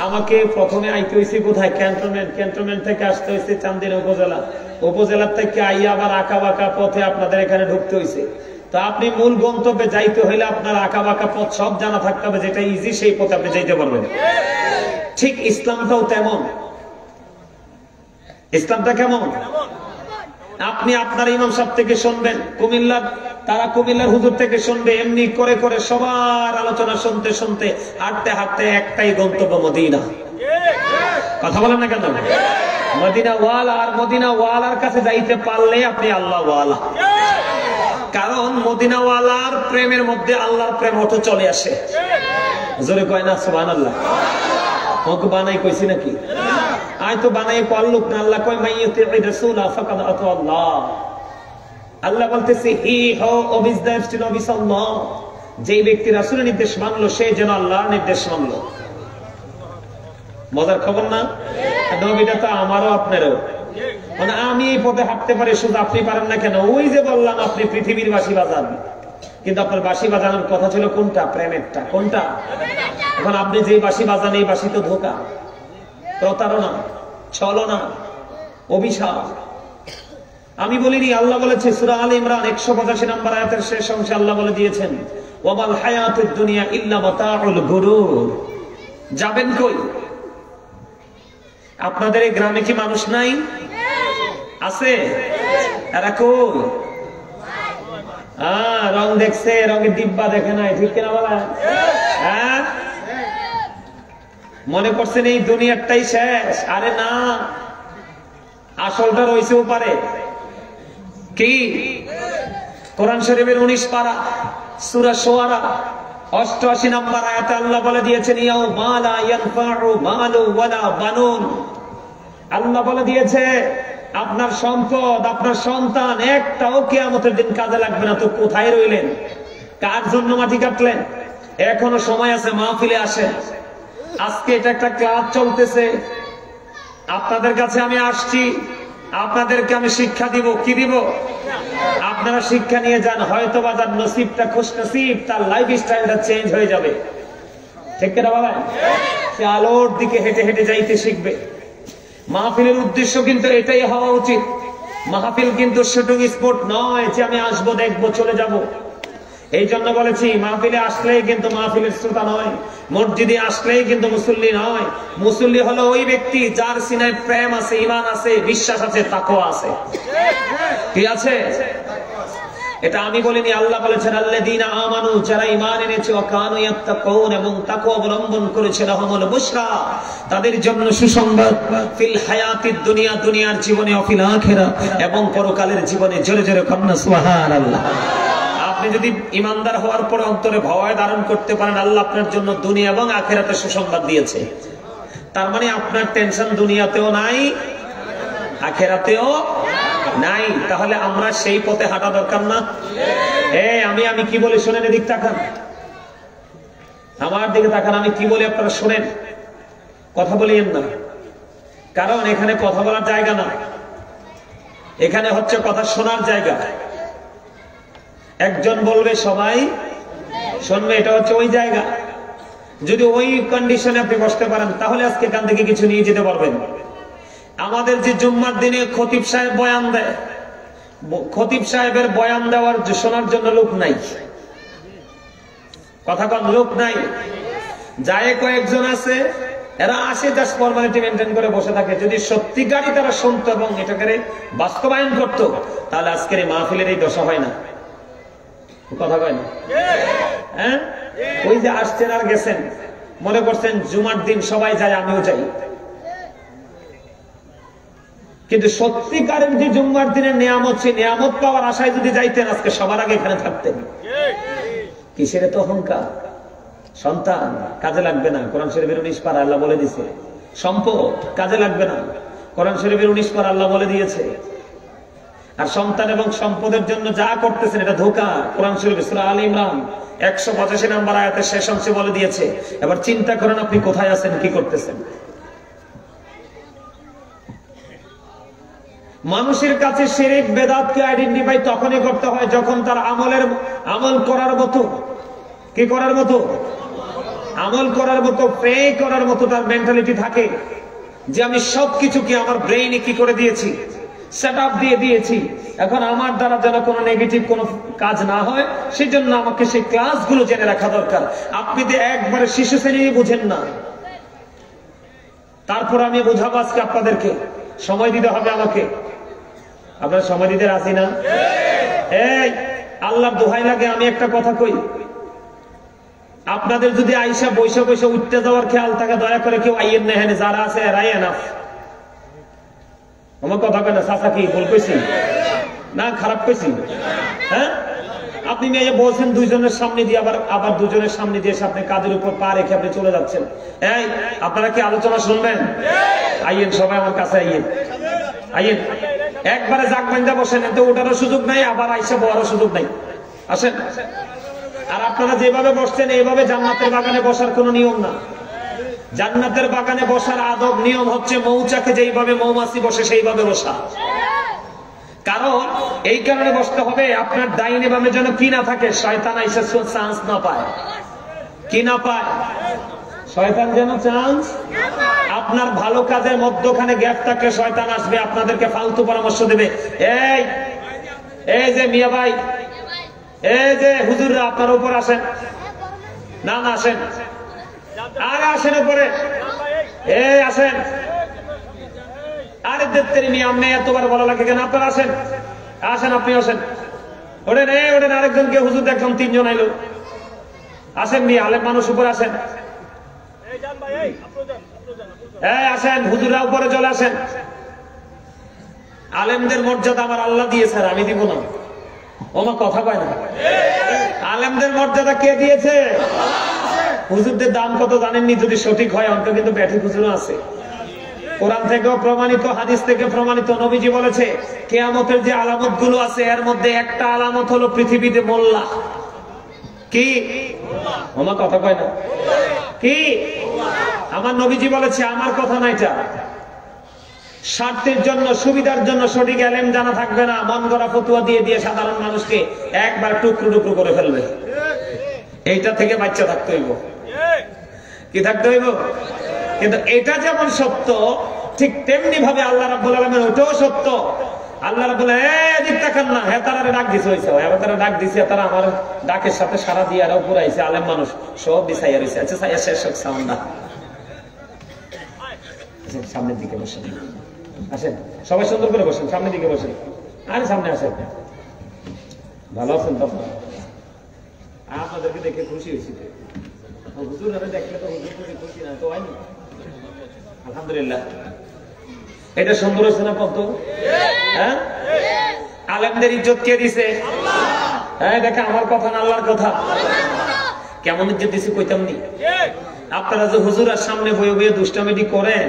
আমাকে প্রথমে আইতে হয়েছে কোথায়? ক্যান্টনমেন্ট। ক্যান্টনমেন্ট থেকে আসতে হয়েছে চান্দিনা উপজেলা। উপজেলার থেকে আইয়া আবার আঁকা বাঁকা পথে আপনাদের এখানে ঢুকতে হয়েছে। তো আপনি মূল গন্তব্যে যাইতে হইলে আপনার আঁকা বাঁকা পথ সব জানা থাকতে হবে, যেটা ইজি সেই পথে আপনি যাইতে পারবেন। ঠিক ইসলামটাও তেমন। ইসলামটা কেমন? আপনি আপনার ইমাম সাহেব থেকে শুনবেন, কুমিল্লার হুজুর থেকে শুনবে, এমনি করে করে সবার আলোচনা শুনতে শুনতে হাঁটতে হাঁটতে একটাই গন্তব্য মদিনা। কথা বলেন না কেন? মদিনা ওয়ালা, আর মদিনা ওয়ালার কাছে যাইতে পারলে আপনি আল্লাহ ওয়ালা। কারণ মদিনা ওয়ালার প্রেমের মধ্যে আল্লাহর প্রেম অটো চলে আসে। জোরে কয় না সুবহানাল্লাহ? ওকে বানাই কইছি নাকি? আয় তো বানাই পারলুক না। আল্লাহ কয় মাইয়ুতি রাসূলা ফাকাদ আতা আল্লাহ। আল্লাহ বলতেছে হি হো অবিজদার ছিল বিসাল্লাহ, যে ব্যক্তি রাসূলের নির্দেশ মানলো সে যেন আল্লাহর নির্দেশ মানলো। মজার খবর না? নবীটা তো আমারও আপনারও। মানে আমি এই পথে হাঁটতে পারি, শুধু আপনি পারেন না কেন? ওই যে বললাম আপনি পৃথিবীর বাঁশি বাজান, কিন্তু আপনার বাঁশি বাজানোর কথা ছিল কোনটা? প্রেমেরটা। কোনটা? এখন আপনি যে বাঁশি বাজান এই বাঁশি তো ধোঁকা, প্রতারণা, ছলনা, অভিশাপ। আমি বলিনি, আল্লাহ বলেছে সূরা আলে ইমরান 185 নম্বর আয়াতের শেষ অংশে আল্লাহ বলে দিয়েছেন ওয়ামাল হায়াতুদ দুনিয়া ইল্লা মাতাউল গুরুর। যাবেন কই? আপনাদের এই গ্রামে কি মানুষ নাই? আছে? এরা কই? রং দেখছে, রঙের ডিব্বা দেখে নাই, ঠিক কিনা বলা? হ্যাঁ, মনে করছেন এই দুনিয়াটাই শেষ? আরে না, আসলটা রয়েছেও পারে। কি? কোরআন শরীফের 19 পারা সূরা শুআরা 88 নম্বর আয়াতে আল্লাহ বলে দিয়েছেন ইয়াউমা লা ইয়ানফাউ মালু ওয়ালা বানুন। আল্লাহ বলে দিয়েছে আপনার সম্পদ, আপনার সন্তান একটাও কিয়ামতের দিন কাজে লাগবে না। তো কোথায় রইলেন? কার জন্য মাটি কাটলেন? এখনো সময় আছে, মাহফিলে আসেন। আজকে এটা একটা ক্লাস চলতেছে, আপনাদের কাছে আমি আসছি, আপনাদেরকে আমি শিক্ষা দিব। কি দিব? আপনারা শিক্ষা নিয়ে যান, হয়তো বা যার নসিবটা খুশ নসিব, তার লাইফ স্টাইলটা চেঞ্জ হয়ে যাবে। ঠিক কিনা বাবা? সে আলোর দিকে হেঁটে হেঁটে যাইতে শিখবে। মাহফিলের উদ্দেশ্য কিন্তু এটাই হওয়া উচিত। মাহফিল কিন্তু শুটিং স্পট নয় যে আমি আসবো, দেখবো, চলে যাব। এই জন্য বলেছি মাহফিলে আসলেই কিন্তু মাহফিলের শ্রোতা নয়, মসজিদে আসলেই কিন্তু মুসল্লি নয়। মুসল্লি হলো ওই ব্যক্তি যার সিনায় প্রেম আছে, ঈমান আছে, বিশ্বাস আছে, তাকওয়া আছে। কি আছে? এটা আমি বলিনি, আল্লাহ বলেছেন আল্লাযীনা আমানু, যারা ঈমান এনেছে, ওয়া কানু ইয়াত্তাকুন, এবং তাকওয়া অবলম্বন করেছে, লাহুমুল বুশরা, তাদের জন্য সুসংবাদ, ফিল হায়াতিদ দুনিয়া, দুনিয়ার জীবনে, ও ফিল আখিরা, এবং পরকালের জীবনে। জোরে জোরে কন্না সুবহানাল্লাহ। আপনি যদি ইমানদার হওয়ার পর অন্তরে ভয় ধারণ করতে পারেন, আল্লাহ আপনার জন্য দুনিয়া এবং আখিরাতে সুসংবাদ দিয়েছে। তার মানে আপনার টেনশন দুনিয়াতেও নাই, আখিরাতেও নাই। তাহলে আমরা সেই পথে হাঁটা দরকার না? আমি কি বলি শোনেন, এদিক তাকান, আমার দিকে তাকান, আমি কি বলি আপনারা শোনেন, কথা বলিয়েন না। কারণ এখানে কথা বলার জায়গা না, এখানে হচ্ছে কথা শোনার জায়গা। একজন বলবে, সবাই শুনবে, এটা হচ্ছে ওই জায়গা। যদি ওই কন্ডিশনে আপনি বসতে পারেন, তাহলে আজকে এখান থেকে কিছু নিয়ে যেতে পারবেন। আমাদের যে জুম্মার দিনে খতিব সাহেব বয়ান দেয়, খতিব সাহেবের বয়ান দেওয়ার শোনার জন্য লোক নাই। কথা কন, লোক নাই। যায় কয়েকজন আছে, এরা আসে জাস্ট ফর্মালিটি মেনটেন করে বসে থাকে। যদি সত্যিকারই তারা শুনতো এবং এটাকে বাস্তবায়ন করতো, তাহলে আজকের এই মাহফিলের এই দশা হয় না। কথা কয় না? হ্যাঁ, ওই যে আসছেন আর গেছেন, মনে করছেন জুমার দিন সবাই যায়, আমিও যাই। কিন্তু সত্যিকারের যে জুম্মার দিনের নিয়ামত, সেই নিয়ামত পাওয়ার আশায় যদি যাইতেন, আজকে সবার আগে এখানে থাকতেন। কিসের তো অহংকার? সন্তান কাজে লাগবে না, কোরআন শরীফের 19 পারা আল্লাহ বলে দিয়েছে। সম্পদ কাজে লাগবে না, কোরআন শরীফের 19 পারা আল্লাহ বলে দিয়েছে। আর সন্তান এবং সম্পদের জন্য যা করতেছেন এটা ধোঁকা। কোরআন শরীফের সূরা আলে ইমরান 185 নম্বর আয়াতের শেষ অংশে বলে দিয়েছে। এবার চিন্তা করেন আপনি কোথায় আছেন, কি করতেছেন। মানুষের কাছে শিরক বেদাতকে আইডেন্টিফাই তখনই করতে হয় যখন তার আমল করার মতো, কি করার মতো? আমল করার মতো, প্রে করার মতো তার মেন্টালিটি থাকে যে আমি সবকিছুকে আমার ব্রেইনে কি করে দিয়েছি, সেট আপ দিয়ে দিয়েছি। এখন আমার দ্বারা যেন কোনো নেগেটিভ কোনো কাজ না হয়, সেজন্য আমাকে সেই ক্লাসগুলো জেনে রাখা দরকার। আপনি তো একবারে শিশু শ্রেণী বুঝেন না, তারপর আমি বুঝাবো আজকে আপনাদেরকে। সময় দিতে হবে আমাকে, আপনারা সময় দিতে রাজি না? এই আল্লাহর দোহাই লাগে আমি একটা কথা কই, আপনাদের যদি আইসা বৈশা বৈশা উঠতে যাওয়ার খেয়াল থাকে, দয়া করে কেউ আইয়েন না, হ্যাঁ যারা আছে এরাই এনাফ। আমার কথা কেন চাচা, কি ভুল কইছি না খারাপ কইছি? হ্যাঁ, আপনি মেয়ে বলছেন দুইজনের সামনে দিয়ে, আবার দুজনের সামনে দিয়ে আপনি কাদের উপর পা রেখে আপনি চলে যাচ্ছেন। এই আপনারা কি আলোচনা শুনবেন? আইয়েন সবাই আমার কাছে, আইয়েন আইয়েন, একবারে জাগ বান্ধা বসেন, এতে ওঠারও সুযোগ নাই, আবার আইসা বলারও সুযোগ নাই। আসেন। আর আপনারা যেভাবে বসছেন এইভাবে জান্নাতের বাগানে বসার কোনো নিয়ম না। জান্নাতের বাগানে বসার আদব নিয়ম হচ্ছে মৌচাকে যেইভাবে মৌমাছি বসে সেইভাবে বসা। কারণ এই কারণে বসতে হবে, আপনার ডাইনে বামে যেন কি না থাকে, শয়তান আইসা চান্স না পায়। কি না পায়? শয়তান যেন চান্স। আপনার ভালো কাজের মধ্যখানে গ্যাপ থাকলে শয়তান আসবে, আপনাদেরকে ফালতু পরামর্শ দেবে। এই যে মিয়া ভাই, এই যে হুজুররা, আপনার উপর আসেন না, না আসেন, আরে আসেন উপরে, এই আসেন। আরে দেখতেরি মিয়া, আমি এতবার বলা লাগে কেন? আপনারা আসেন, আসেন, আপনি আসেন। ওঠেন, ওঠেন, আরেকজনকে হুজুর দেখলাম, তিনজন আইলো। আসেন মিয়া, আলেম মানুষ উপরে আসেন। আসেন, হুজুররা উপরে চলে আসেন। আলেমদের মর্যাদা আমার আল্লাহ দিয়েছে, আমি দিব না। ওমা কথা কয় না। আলেমদের মর্যাদা কে দিয়েছে? হুজুরদের দাম কত জানেননি? যদি সঠিক হয় অন্ত কিন্তু ব্যাঠি হুজুর আছে। কোরআন থেকেও প্রমাণিত, হাদিস থেকে প্রমাণিত। নবীজি বলেছে কিয়ামতের যে আলামত গুলো আছে এর মধ্যে একটা আলামত হলো পৃথিবীতে মোল্লা। কি? ওমা কথা কয় না। কি? আমার নবীজি বলেছে, আমার কথা না এটা। স্বার্থের জন্য, সুবিধার জন্য সঠিক এলেম জানা থাকবে না, মন গড়া ফতুয়া দিয়ে দিয়ে সাধারণ মানুষকে একবার টুকরো টুকরো করে ফেলবে। এইটা থেকে বাচ্চা থাকতে হইব। কি থাকতে হইব? কিন্তু এটা যেমন সত্য, ঠিক তেমনি ভাবে আল্লাহ রাব্বুল আলামিন ওটাও সত্য। আল্লাহ রাব্বুল এদিক তাকান না, হ্যাঁ তারা ডাক দিছে, হইছে এবার তারা ডাক দিছে, তারা আমার ডাকের সাথে সারা দিয়ে আর উপরে আইছে। আলেম মানুষ সব বিছাইয়া রইছে। আচ্ছা ছায়া শেষ হোক সাউন্ড না, সামনের দিকে বসেন। আসেন সবাই সুন্দর করে বসেন, সামনের দিকে বসেন। আরে সামনে আসেন। ভালো আছেন তো? আপনাদেরকে দেখে খুশি হয়েছি। হুজুর দেখলে তো হুজুর খুশি না তো হয়নি? আলহামদুলিল্লাহ। এটা সুন্দর হয়েছে না কত? হ্যাঁ, আলেমদের ইজ্জত কে দিছে? হ্যাঁ, দেখে আমার কথা না আল্লাহর কথা। কেমন ইজ্জত দিছে কইতাম নি? আপনারা যে হুজুরের সামনে বয়ে বয়ে দুষ্টামিটি করেন,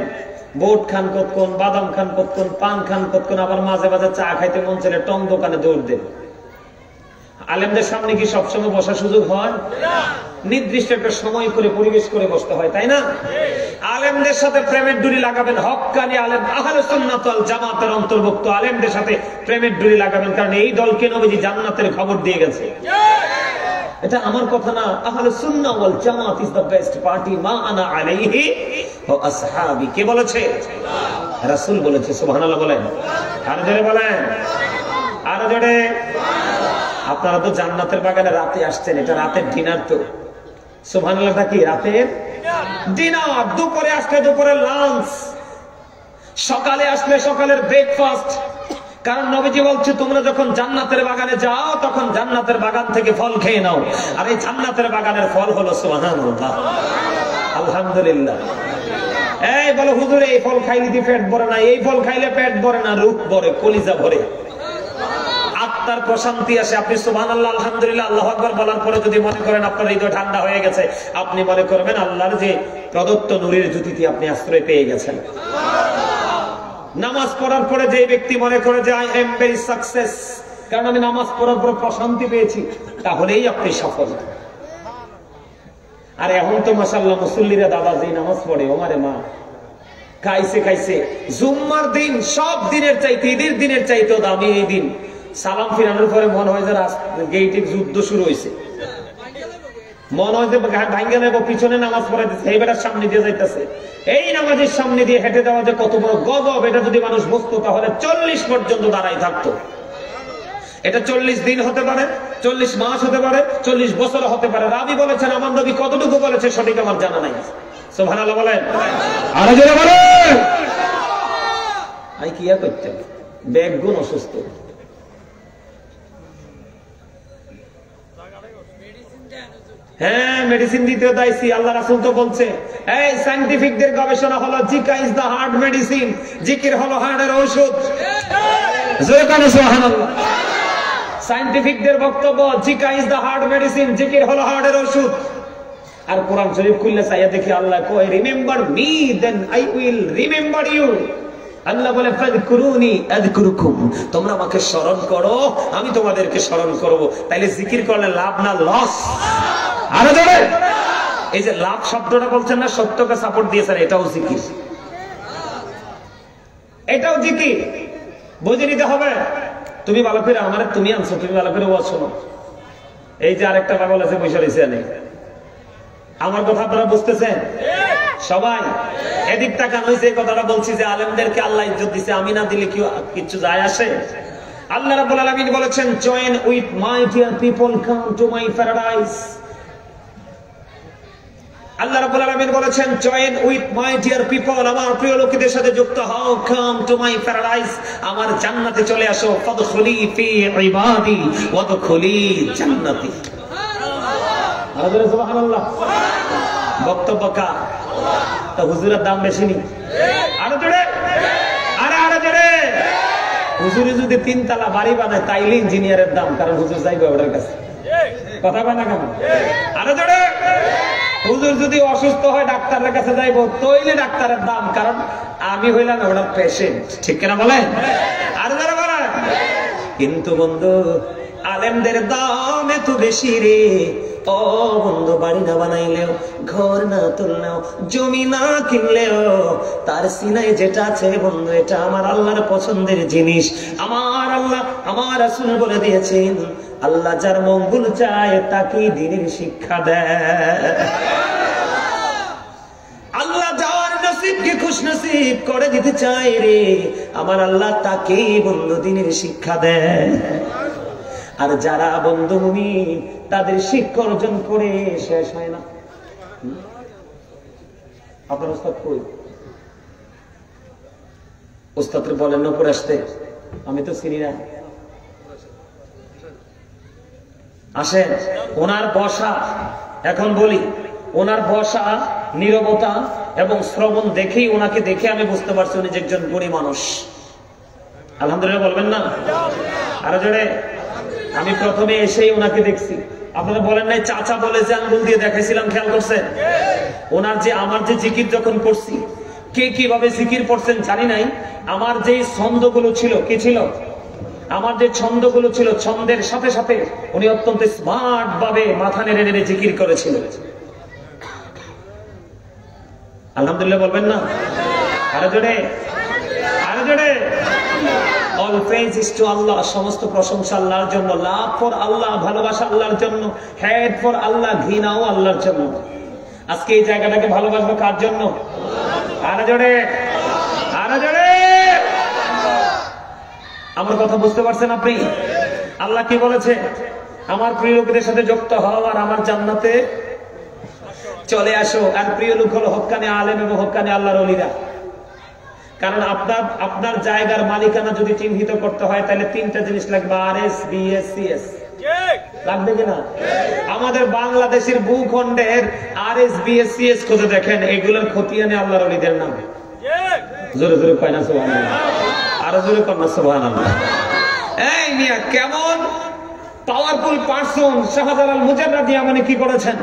বোট খান কতক্ষণ, বাদাম খান কতক্ষণ, পান খান কতক্ষণ, আবার মাঝে মাঝে চা খাইতে মন চলে টং দোকানে দৌড় দেন। আলেমদের সামনে কি সবসময় বসার সুযোগ হয়? নির্দিষ্ট একটা সময় করে পরিবেশ করে বসতে হয়, তাই না? আলেমদের সাথে প্রেমের ডুরি লাগাবেন, হক্কানি আলেম, আহলে সুন্নাত ওয়াল জামাতের অন্তর্ভুক্ত আলেমদের সাথে প্রেমের ডুরি লাগাবেন, কারণ এই দলকে নবীজি জান্নাতের খবর দিয়ে গেছে। এটা আমার কথা না, আহলে সুন্নাহ ওয়াল জামাত ইজ দ্য বেস্ট পার্টি, মা আনা আলাইহি ওয়া আসহাবি। কে বলেছে? রাসূল বলেছে। সুবহানাল্লাহ বলেন, আর জোরে বলেন, আর জোরে। আপনারা তো জান্নাতের বাগানে রাতে আসছেন, এটা রাতের ডিনার তো। সুবহানাল্লাহটা কি? রাতের ডিনার। দুপুরে আসলে দুপুরের লাঞ্চ, সকালে আসলে সকালের ব্রেকফাস্ট। কারণ নবীজি বলছে তোমরা যখন জান্নাতের বাগানে যাও তখন জান্নাতের বাগান থেকে ফল খেয়ে নাও, আর এই জান্নাতের বাগানের ফল হলো সুবহানাল্লাহ, আলহামদুলিল্লাহ। এই বলো হুজুর এই ফল খাইলে দি পেট ভরে না, এই ফল খাইলে পেট ভরে না, রূপ ভরে, কলিজা ভরে, আত্মার প্রশান্তি আসে। আপনি সুবহানাল্লাহ, আলহামদুলিল্লাহ, আল্লাহু আকবার বলার পরে যদি মনে করেন আপনার হৃদয় ঠান্ডা হয়ে গেছে, আপনি মনে করবেন আল্লাহর যে প্রদত্ত নূরের জ্যোতিতে আপনি আশ্রয় পেয়ে গেছেন। নামাজ পড়ার পরে যে ব্যক্তি মনে করে যে আই এম ভেরি সাকসেস, কারণ আমি নামাজ পড়ার পরে প্রশান্তি পেয়েছি, তাহলেই আপনি সফল। আর এখন তো মাশাআল্লাহ মুসল্লিরা দাদা যে নামাজ পড়ে, ওমারে মা, খাইছে খাইছে। জুম্মার দিন সব দিনের চাইতে, ঈদের দিনের চাইতেও দামি এই দিন। সালাম ফিরানোর পরে মনে হয় যে গেইটে যুদ্ধ শুরু হয়েছে। মনে হয় যে ভাঙ্গা নেবো, পিছনে নামাজ পড়ে দিচ্ছে, এই বেটার সামনে দিয়ে যাইতেছে। এই নামাজের সামনে দিয়ে হেঁটে যাওয়া যে কত বড় গজব, এটা যদি মানুষ বুঝতো তাহলে 40 পর্যন্ত দাঁড়াই থাকতো। এটা 40 দিন হতে পারে, 40 মাস হতে পারে, 40 বছর হতে পারে। রাবি বলেছেন, আমার নবী কতটুকু বলেছে সঠিক আমার জানা নাই। সুবহানাল্লাহ বলেন, আরো জোরে বলেন। আই কিয়া করতে ব্যাগুন অসুস্থ, হ্যাঁ মেডিসিন দিতে দাইছি। আল্লাহ রাসূল তো বলছে, এই সায়েন্টিফিকদের গবেষণা হলো জিকা ইজ দা হার্ট মেডিসিন, জিকির হলো হার্টের ঔষধ। জোরে কানে সুবহানাল্লাহ। সায়েন্টিফিকদের বক্তব্য জিকা ইজ দা হার্ট মেডিসিন, জিকির হলো হার্টের ঔষধ। আর কোরআন শরীফ খুললে চাইয়া দেখি আল্লাহ কয়, remember me then I will remember you. আল্লাহ বলে, ফাযকুরুনি আযকুরুকুম, তোমরা আমাকে স্মরণ করো, আমি তোমাদেরকে স্মরণ করব। তাইলে জিকির করলে লাভ না লস? আরো জোরে। এই যে লাভ শব্দটা বলছেন না, সত্যকে সাপোর্ট দিয়েছেন, এটাও জিকির, এটাও জিকির। বুঝে নিতে হবে। তুমি ভালো করে আমার, তুমি আনছো, তুমি ভালো করে ওয়াজ শোনো। এই যে আরেকটা পাগল আছে বসে রয়েছে, আমার কথা আপনারা বুঝতেছেন সবাই? এদিক তাকান। হয়েছে এই কথাটা বলছি যে আলেমদেরকে আল্লাহ ইজ্জত দিছে, আমি না দিলে কি কিছু যায় আসে? আল্লাহ রাব্বুল আলামিন বলেছেন, join with my dear people, come to my paradise. আল্লাহ রাব্বুল আলামিন বলেছেন, join with my dear people, আমার প্রিয় লোকেদের সাথে যুক্ত হও, কাম টু মাই প্যারাডাইস, আমার জান্নাতে চলে আসো। ফাদখুলি ফি ইবাদি ওয়াদখুলি জান্নাতি। সুবহানাল্লাহ। বক্তব্য কার? তা হুজুরের দাম বেশি নি? আরো জোরে, আরো জোরে। হুজুরে যদি 3 তলা বাড়ি বানায় তাইলে ইঞ্জিনিয়ারের দাম, কারণ হুজুর যাইবে ওটার কাছে। কথা বলে না কেন? আরো জোরে। হুজুর যদি অসুস্থ হয় ডাক্তারের কাছে যাইব, তৈলে ডাক্তারের দাম, কারণ আমি হইলাম ওনার পেশেন্ট। ঠিক কিনা বলেন? আরো জোরে বলেন। কিন্তু বন্ধু, আলেমদের দাম এত বেশি রে। ও বন্ধু, বাড়ি না বানাইলেও, ঘর না তুললেও, জমি না কিনলেও, তার সিনায় যেটা আছে বন্ধু, এটা আমার আল্লাহর পছন্দের জিনিস। আমার আল্লাহ, আমার রাসূল বলে দিয়েছেন, আল্লাহ যার মঙ্গল চায় তাকে দ্বীনের শিক্ষা দেয়। আল্লাহ যার নসিবকে খুশনসিব করে দিতে চায় রে, আমার আল্লাহ তাকে বন্ধু দ্বীনের শিক্ষা দেয়। আর যারা বন্ধু মুমিন, তাদের শিক্ষা অর্জন করে শেষ হয় না। আপনার ওস্তাদ কই? ওস্তাদকে বলেন না পড়ে আসতে, আমি তো চিনি না। আসেন, ওনার বসা, এখন বলি, ওনার বসা, নীরবতা এবং শ্রবণ দেখেই, ওনাকে দেখে আমি বুঝতে পারছি উনি যে একজন গুণী মানুষ। আলহামদুলিল্লাহ বলবেন না? আরো জোরে। আমি প্রথমে এসেই ওনাকে দেখছি। আপনারা বলেন নাই চাচা বলে যে আঙ্গুল দিয়ে দেখাইছিলাম, খেয়াল করছেন? ওনার যে, আমার যে জিকির যখন করছি, কে কিভাবে জিকির করছেন জানি নাই। আমার যে ছন্দগুলো ছিল, কি ছিল? আমার যে ছন্দগুলো ছিল, ছন্দের সাথে সাথে উনি অত্যন্ত স্মার্ট ভাবে মাথা নেড়ে নেড়ে জিকির করেছিল। আলহামদুলিল্লাহ বলবেন না? আরো জোরে, আরো জোরে। All praise is to Allah, সমস্ত প্রশংসা আল্লাহর জন্য। লাভ ফর আল্লাহ, ভালোবাসা আল্লাহর জন্য। হেড ফর আল্লাহ, ঘৃণাও আল্লাহর জন্য। আজকে এই জায়গাটাকে ভালোবাসবো কার জন্য? আরো জোরে, আরো জোরে। আমার কথা বুঝতে পারছেন আপনি? আল্লাহ কি বলেছে? আমার প্রিয় লোকদের সাথে যুক্ত হও আর আমার জান্নাতে চলে আসো। আর প্রিয় লোক হলো হক্কানি আলেম এবং হক্কানি আল্লাহর ওলিরা। কারণ আপনার জায়গার মালিকানা যদি চিহ্নিত করতে হয়, তাহলে 3টা জিনিস লাগবে, RS, BS, CS। লাগবে কিনা? আমাদের বাংলাদেশের ভূখণ্ডের RS, BS, CS খুঁজে দেখেন, এগুলোর খতিয়ানে আল্লাহর ওলিদের নাম। জোরে জোরে কয় না সুবহানাল্লাহ? আরো জোরে কর না সুবহানাল্লাহ? এই মিয়া, কেমন পাওয়ারফুল পারসন শাহজালাল মুজাররাদি মানে কি করেছেন?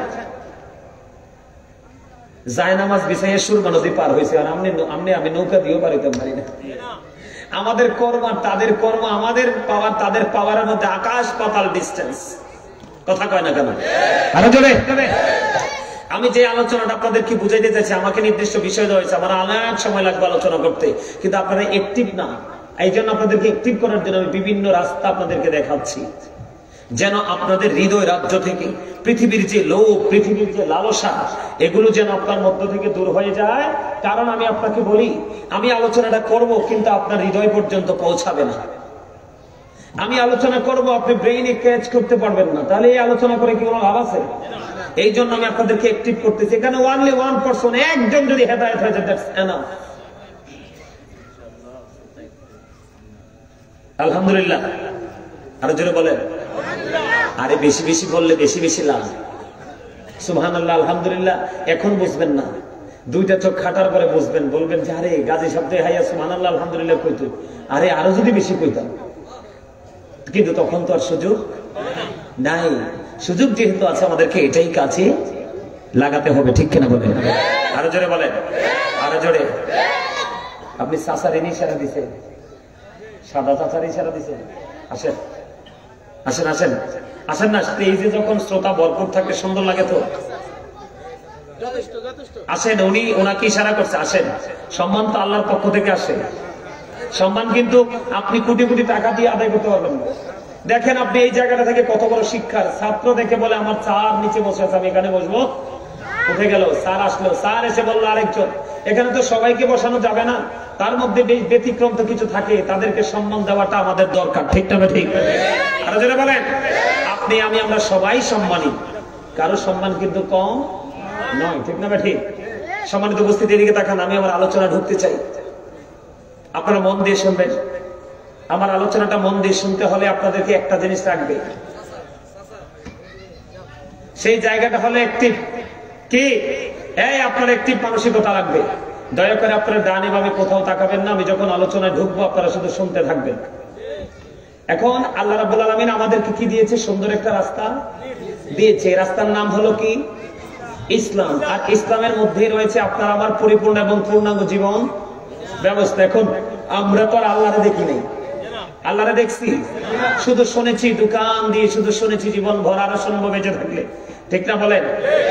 জায়নামাজ বিছাইয়া সুরমা নদী পার হয়েছে, আর আমি নৌকা দিয়েও পার হইতে পারি না। আমাদের কর্ম আর তাদের কর্ম, আমাদের পাওয়ার তাদের পাওয়ারের মধ্যে আকাশ পাতাল ডিস্টেন্স। কথা কয় না কেন? আরো জোরে। আমি যে আলোচনাটা আপনাদেরকে বুঝাইতে চাইছি, আমাকে নির্দিষ্ট বিষয় দেওয়া হয়েছে, আমার অনেক সময় লাগবে আলোচনা করতে, কিন্তু আপনারা অ্যাক্টিভ না। এই জন্য আপনাদেরকে অ্যাক্টিভ করার জন্য আমি বিভিন্ন রাস্তা আপনাদেরকে দেখাচ্ছি। যেন আপনাদের হৃদয় রাজ্য থেকে পৃথিবীর যে লোভ, পৃথিবীর যে লালসা, এগুলো যেন আপনার মধ্য থেকে দূর হয়ে যায়। কারণ আমি আপনাকে বলি, আমি আলোচনাটা করব কিন্তু আপনার হৃদয় পর্যন্ত পৌঁছাবে না। আমি আলোচনা করব, আপনি ব্রেইনে ক্যাচ করতে পারবেন না, তাহলে এই আলোচনা করে কি কোনো লাভ আছে? এই জন্য আমি আপনাদেরকে অ্যাক্টিভ করতেছি। এখানে ওয়ানলি ওয়ান পারসন, একজন যদি হেদায়েত হয়ে যায়, দ্যাটস এনাফ। আলহামদুলিল্লাহ। আরো জোরে বলেন। আরে বেশি বেশি বললে বেশি বেশি লাভ। সুবহানাল্লাহ, আলহামদুলিল্লাহ। এখন বুঝবেন না, দুইটা চোখ খাটার পরে বুঝবেন, বলবেন যে আরে গাজী শব্দে হাইয়া সুবহানাল্লাহ আলহামদুলিল্লাহ কইতো, আরে আরো যদি বেশি কইতাম। কিন্তু তখন তো আর সুযোগ নাই। সুযোগ যেহেতু আছে, আমাদেরকে এটাই কাছে লাগাতে হবে, ঠিক কিনা বলেন? আরো জোরে বলেন, আরো জোরে। আপনি চাচার ইশারা দিছেন, সাদা চাচার ইশারা দিছেন। আসেন আসেন আসেন আসেন না, স্টেজে যখন শ্রোতা ভরপুর থাকে সুন্দর লাগে তো। আসেন, উনি ওনাকে ইশারা করছে, আসেন। সম্মান তো আল্লাহর পক্ষ থেকে আসে। সম্মান কিন্তু আপনি কোটি কোটি টাকা দিয়ে আদায় করতে পারবেন না। দেখেন আপনি এই জায়গাটা থেকে কত বড় শিক্ষার ছাত্র দেখে বলে আমার স্যার নিচে বসে আছে, আমি এখানে বসবো। উঠে গেল, স্যার আসলো, স্যার এসে বললো আরেকজন। এখানে তো সবাইকে বসানো যাবে না, তার মধ্যে ব্যতিক্রম তো কিছু থাকে, তাদেরকে সম্মান দেওয়াটা আমাদের দরকার, ঠিক না? ঠিক। আরো যারা বলেন, আপনি আমি আমরা সবাই সম্মানী, কারো সম্মান কিন্তু কম নয়, ঠিক না? ঠিক। সম্মানিত উপস্থিতি, এদিকে তাকান, আমি আমার আলোচনা ঢুকতে চাই। আপনারা মন দিয়ে শুনবেন। আমার আলোচনাটা মন দিয়ে শুনতে হলে আপনাদেরকে একটা জিনিস রাখবে, সেই জায়গাটা হলো অ্যাক্টিভ। কি? এই আপনার অ্যাক্টিভ মানসিকতা লাগবে। দয়া করে আপনারা ডানে বামে কোথাও তাকাবেন না। আমি যখন আলোচনায় ঢুকবো আপনারা শুধু শুনতে থাকবেন। এখন আল্লাহ রাব্বুল আলামিন আমাদেরকে কি দিয়েছে? সুন্দর একটা রাস্তা দিয়েছে। রাস্তার নাম হলো কি? ইসলাম। আর ইসলামের মধ্যে রয়েছে আপনার আমার পরিপূর্ণ এবং পূর্ণাঙ্গ জীবন ব্যবস্থা। এখন আমরা তো আর আল্লাহরে দেখি নাই, আল্লাহরে দেখছি? শুধু শুনেছি, দোকান দিয়ে শুধু শুনেছি জীবন ভর, আরো শুনবো বেঁচে থাকলে, ঠিক না বলেন?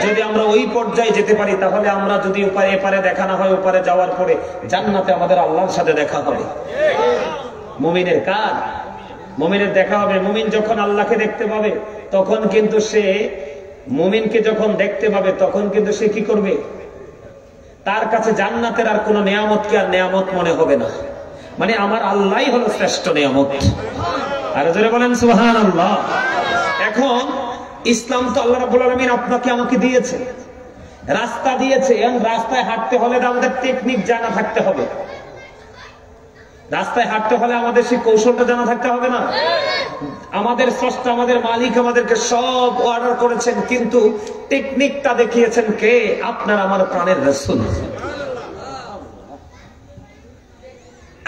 যদি আমরা ওই পর্যায়ে যেতে পারি, তাহলে আমরা যদি এপারে দেখা না হয়, ওপারে যাওয়ার পরে জান্নাতে আমাদের আল্লাহর সাথে দেখা হবে। মুমিনের কার? মুমিনের দেখা হবে। মুমিন যখন আল্লাহকে দেখতে পাবে, তখন কিন্তু সে, মুমিনকে যখন দেখতে পাবে, তখন কিন্তু সে কি করবে? তার কাছে জান্নাতের আর কোন নিয়ামতকে আর নিয়ামত মনে হবে না। মানে আমার আল্লাহই হলো শ্রেষ্ঠ নিয়ামত। আর জোরে বলেন সুবহানাল্লাহ। এখন ইসলাম তো আল্লাহ রাব্বুল আলামিন আপনাকে আমাকে দিয়েছে, রাস্তা দিয়েছে। এবং রাস্তায় হাঁটতে হলে আমাদের টেকনিক জানা থাকতে হবে। রাস্তায় হাঁটতে হলে আমাদের সেই কৌশলটা জানা থাকতে হবে না? আমাদের স্রষ্টা, আমাদের মালিক আমাদেরকে সব অর্ডার করেছেন, কিন্তু টেকনিকটা দেখিয়েছেন কে? আপনার আমার প্রাণের রাসূল।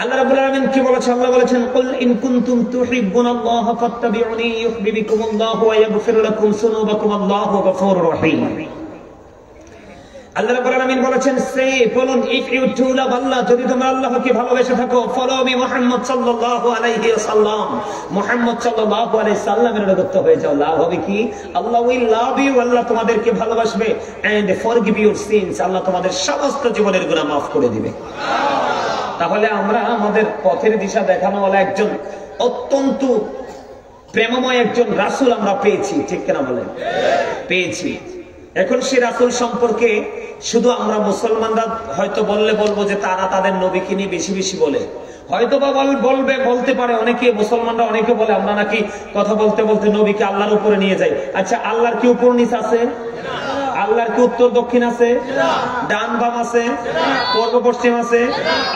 আল্লাহ রাব্বুল আলামিন কি বলেছেন? আল্লাহ বলেছেন, কুল ইন কুনতুম তুহিব্বুনাল্লাহ ফাত্তাবিউনি ইউহিব্বুকুমুল্লাহু ওয়া ইয়াগফির লাকুম যুনুবাকুম, আল্লাহু গফুরুর রহিম। আল্লাহ রাব্বুল আলামিন বলেছেন, সে বলুন, ইফ ইউ টু লাভ আল্লাহ, যদি তোমরা আল্লাহকে ভালোবেসে থাকো, ফলো মি মুহাম্মদ সাল্লাল্লাহু আলাইহি ওয়াসাল্লাম, মুহাম্মদ সাল্লাল্লাহু আলাইহি সাল্লামের অনুগত হয়ে যাও। লাভ হবে কি? আল্লাহ উইল লাভ ইউ, আল্লাহ তোমাদেরকে ভালোবাসবে। এন্ড ফরগিভ ইউর সিনস, আল্লাহ তোমাদের সমস্ত জীবনের গুনাহ মাফ করে দিবে। তাহলে আমরা আমাদের পথের দিশা দেখানোওয়ালা একজন অত্যন্ত প্রেমময় একজন রাসূল আমরা পেয়েছি, ঠিক কিনা বলেন? পেয়েছি। এখন সেই রাসূল সম্পর্কে শুধু আমরা মুসলমানরা হয়তো বলবো যে তারা তাদের নবীকে নিয়ে বেশি বেশি বলে, হয়তো বা বলতে পারে অনেকে, মুসলমানরা অনেকে বলে আমরা নাকি কথা বলতে বলতে নবীকে আল্লাহর উপরে নিয়ে যাই। আচ্ছা, আল্লাহর কি উপর নিচ আছে? আল্লাহর কি উত্তর দক্ষিণ আছে? ডান বাম আছে? পূর্ব পশ্চিম আছে?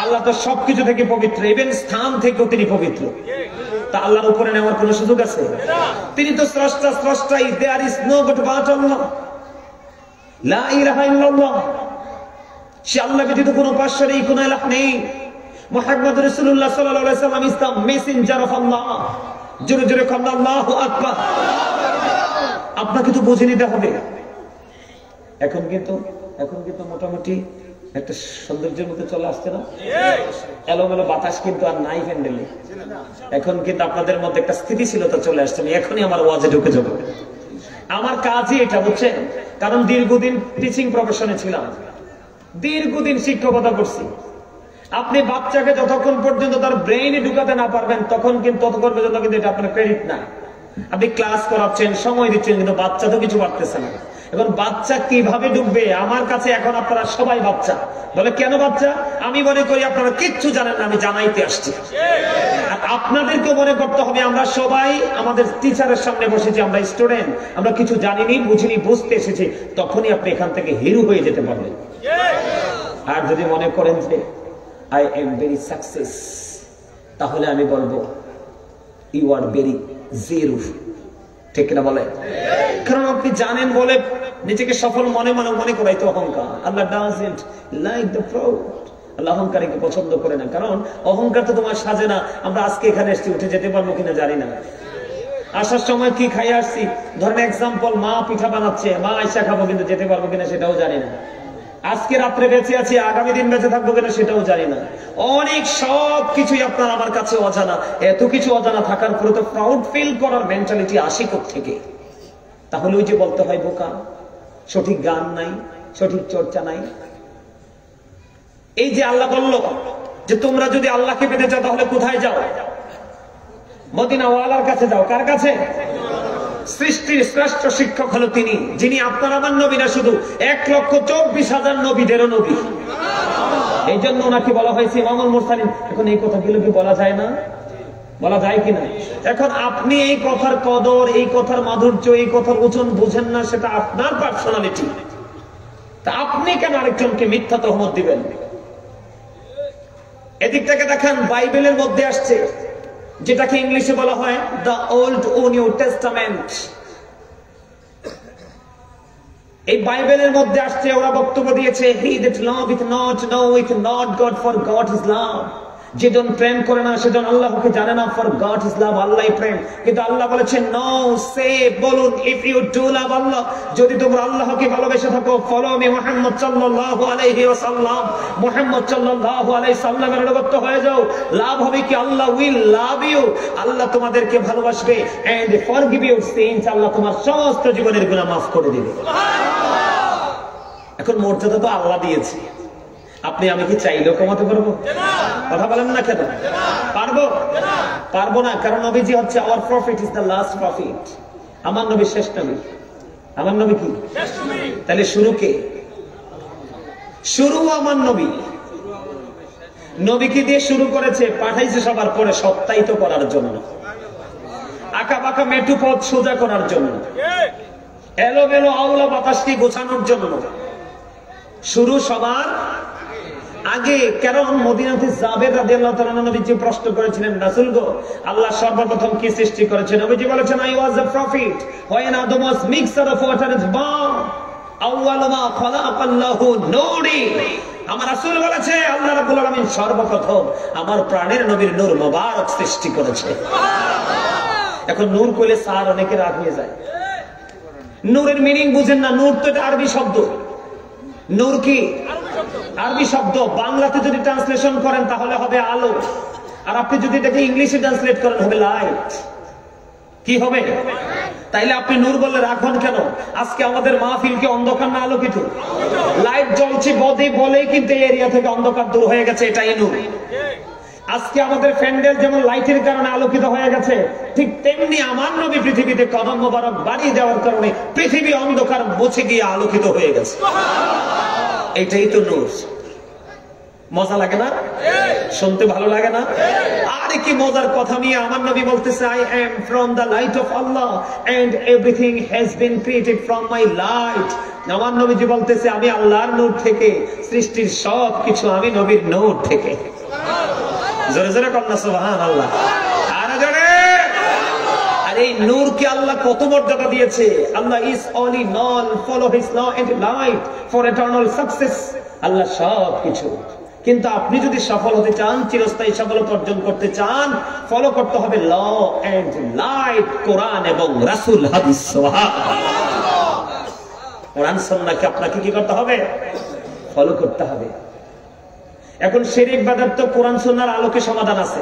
আল্লাহ তো সবকিছু থেকে পবিত্র, ইভেন স্থান থেকেও তিনি পবিত্র। তা আল্লাহর উপরে নেওয়ার কোন সুযোগ আছে? তিনি তো স্রষ্টা, স্রষ্টাই। দেয়ার ইজ নো বাট আল্লাহ, লা ইলাহা ইল্লাল্লাহ। সে আল্লাহ ব্যতীত কোনো উপাস্য নেই, কোনো ইলাহ নেই। মুহাম্মদ রাসূলুল্লাহ সাল্লাল্লাহু আলাইহি ওয়াসাল্লাম ইজ দ্য মেসেঞ্জার অফ আল্লাহ। জোরে জোরে বলেন আল্লাহু আকবার। আপনাকে তো বুঝে নিতে হবে। এখন কিন্তু মোটামুটি একটা সৌন্দর্যের মধ্যে চলে আসছে না? এলোমেলো বাতাস কিন্তু আর নাই প্যান্ডেলে। এখন কিন্তু আপনাদের মধ্যে একটা স্থিতিশীলতা চলে আসছে। এখনই আমার ওয়াজে ঢুকে যাবে। আমার কাজই এটা, বুঝছেন? কারণ দীর্ঘদিন টিচিং প্রফেশনে ছিলাম, দীর্ঘদিন শিক্ষকতা করছি। আপনি বাচ্চাকে যতক্ষণ পর্যন্ত তার ব্রেইনে ঢুকাতে না পারবেন, ততক্ষণ পর্যন্ত কিন্তু এটা আপনার ক্রেডিট না। আপনি ক্লাস করাচ্ছেন, সময় দিচ্ছেন, কিন্তু বাচ্চা তো কিছু পারতেছে না। এখন বাচ্চা কিভাবে ডুববে? আমার কাছে এখন আপনারা সবাই বাচ্চা। বলে কেন বাচ্চা? আমি মনে করি আপনারা কিচ্ছু জানেন না, আমি জানাইতে আসছি। আর আপনাদেরকে মনে করতে হবে আমরা সবাই আমাদের টিচারের সামনে বসেছি, আমরা স্টুডেন্ট, আমরা কিছু জানিনি, বুঝিনি, বুঝতে এসেছি। তখনই আপনি এখান থেকে হিরো হয়ে যেতে পারবেন। আর যদি মনে করেন যে আই এম ভেরি সাকসেস, তাহলে আমি বলবো ইউ আর ভেরি জিরো। ঠিক না বলে? কারণ আপনি জানেন বলে নিজেকে সফল মনে করাই তো অহংকার। আল্লাহ ডাজন্ট লাইক দ্য প্রাউড। আল্লাহ অহংকারীকে পছন্দ করে না, কারণ অহংকার তো তোমার সাজে না। আমরা আজকে এখানে এসেছি, উঠে যেতে পারবো কিনা জানি না। আসার সময় কি খাই আসছি, ধরেন এক্সাম্পল, মা পিঠা বানাচ্ছে, মা আইসা খাবো, কিন্তু যেতে পারবো কিনা সেটাও জানি না। আজকে রাত্রে বেঁচে আছি, আগামী দিন বেঁচে থাকবো কিনা সেটাও জানি না। অনেক সব কিছুই আপনার আমার কাছে অজানা। এত কিছু অজানা থাকার পরে তো প্রাউড ফিল করার মেন্টালিটি আসে থেকে? তাহলে ওই যে বলতে হয় বোকা, সঠিক গান নাই, সঠিক চর্চা নাই। এই যে আল্লাহ বলল যে তোমরা যদি আল্লাহকে পেতে চাও তাহলে কোথায় যাও? মদিনা ওয়ালার কাছে যাও। কার কাছে? সৃষ্টির শ্রেষ্ঠ শিক্ষক হলো তিনি, যিনি আপনার আমার নবী না, শুধু 1,24,000 নবীদেরও নবী। এই জন্য ওনাকে বলা হয়েছে ইমামুল মুরসালিন। এখন এই কথাগুলো কি বলা যায় না? বলা যায় কিনা? এখন আপনি এই কথার কদর, এই কথার মাধুর্য, এই কথার ওজন বুঝেন না, সেটা আপনার পার্সোনালিটি। তা আপনি কেন আরেকজনকে মিথ্যা তহমত দিবেন? এদিকটাকে দেখেন, বাইবেলের মধ্যে আসছে যেটাকে ইংলিশে বলা হয় দ্য ওল্ড ও নিউ টেস্টামেন্ট। এই বাইবেলের মধ্যে আসছে, ওরা বক্তব্য দিয়েছে he that loveth not knoweth not God, for God is love। যেজন প্রেম করে না সেজন আল্লাহকে জানে না, ফর গড ইজ লাভ, আল্লাহই প্রেম। কিন্তু আল্লাহ বলেছেন নো, সে বলুন, ইফ ইউ ডু লাভ আল্লাহ, যদি তোমরা আল্লাহকে ভালোবেসে থাকো, ফলো মি মুহাম্মদ সাল্লাল্লাহু আলাইহি ওয়াসাল্লাম, মুহাম্মদ সাল্লাল্লাহু আলাইহি সাল্লামের অনুগত হয়ে যাও। লাভ হবে কি? আল্লাহ উইল লাভ ইউ, আল্লাহ তোমাদেরকে ভালোবাসবে, এন্ড ফরগিভ ইউর সিনস, আল্লাহ তোমার সমস্ত জীবনের গুনাহ মাফ করে দিবে। এখন মর্যাদা তো আল্লাহ দিয়েছে, আপনি আমি কি চাইলেও কমাতে পারবো? কথা বলেন না কেন? পারবো? পারবো না, কারণ নবীজি হচ্ছে our prophet is the last prophet. আমার নবী শেষ নবী। আমার নবী কি? তাহলে শুরু কে? শুরু আমার নবী। নবীকে দিয়ে শুরু করেছে, পাঠাইছে সবার পরে সত্যায়িত করার জন্য, আঁকা বাঁকা মেটু পথ সোজা করার জন্য, এলোমেলো আওলা বাতাসকে গোছানোর জন্য। শুরু সবার আগে। কারণ মদিনাতে জাবের রাদিয়াল্লাহু তাআলা নবীজি প্রশ্ন করেছিলেন, রাসূল গো, আল্লাহ সর্বপ্রথম কি সৃষ্টি করেছেন? নবীজি বলেছেন, I was a profit when Adam was mixture of water and bomb, আউয়ালু মা খালাকাল্লাহু নূরি। আমার রাসূল বলেছে আল্লাহ রাব্বুল আলামিন সর্বপ্রথম আমার প্রাণের নবীর নূর মোবারক সৃষ্টি করেছে। এখন নূর কইলে স্যার অনেকে রাগ হয়ে যায়, নূরের মিনিং বুঝেন না। নূর তো এটা আরবি শব্দ। নূর কি? আরবি শব্দ। বাংলাতে যদি ট্রান্সলেশন করেন তাহলে হবে আলো, আর আপনি যদি এটাকে ইংলিশে ট্রান্সলেট করেন হবে লাইট। কি হবে? তাইলে আপনি নূর বললে রাখুন কেন? আজকে আমাদের মাহফিল কি অন্ধকার না আলোকিত? লাইট জ্বলছে বলেই কিন্তু এই এরিয়া থেকে অন্ধকার দূর হয়ে গেছে, এটাই নূর। আজকে আমাদের প্যান্ডেল যেমন লাইটের কারণে আলোকিত হয়ে গেছে, ঠিক তেমনি আমার নবী পৃথিবীতে কদম মোবারক বাড়িয়ে দেওয়ার কারণে পৃথিবী অন্ধকার মুছে গিয়ে আলোকিত হয়ে গেছে। এটাই তো নূর। মজা লাগে না? শুনতে ভালো লাগে না? আরে কি মজার কথা নিয়ে আমার নবী বলতেছে, I am from the light of Allah and everything has been created from my light. আমার নবীজি বলতেছে আমি আল্লাহর নূর থেকে, সৃষ্টির সব কিছু আমি নবীর নূর থেকে। জোরে জোরে কন্যা সুবহানাল্লাহ। আরে জোরে। আর এই নূরকে আল্লাহ কত মর্যাদা দিয়েছে। আল্লাহ is only known, follow his law and light for eternal success. আল্লাহ সব কিছু। কিন্তু আপনি যদি সফল হতে চান, চিরস্থায়ী সফলতা অর্জন করতে চান, ফলো করতে হবে ল এন্ড লাইট, কোরআন এবং রাসূল হাদিস। সুবহানাল্লাহ। কোরআন সুন্নাহকে আপনাকে কি করতে হবে? ফলো করতে হবে। এখন শিরক বেদাত তো কোরআন সুন্নাহর আলোকে সমাধান আছে,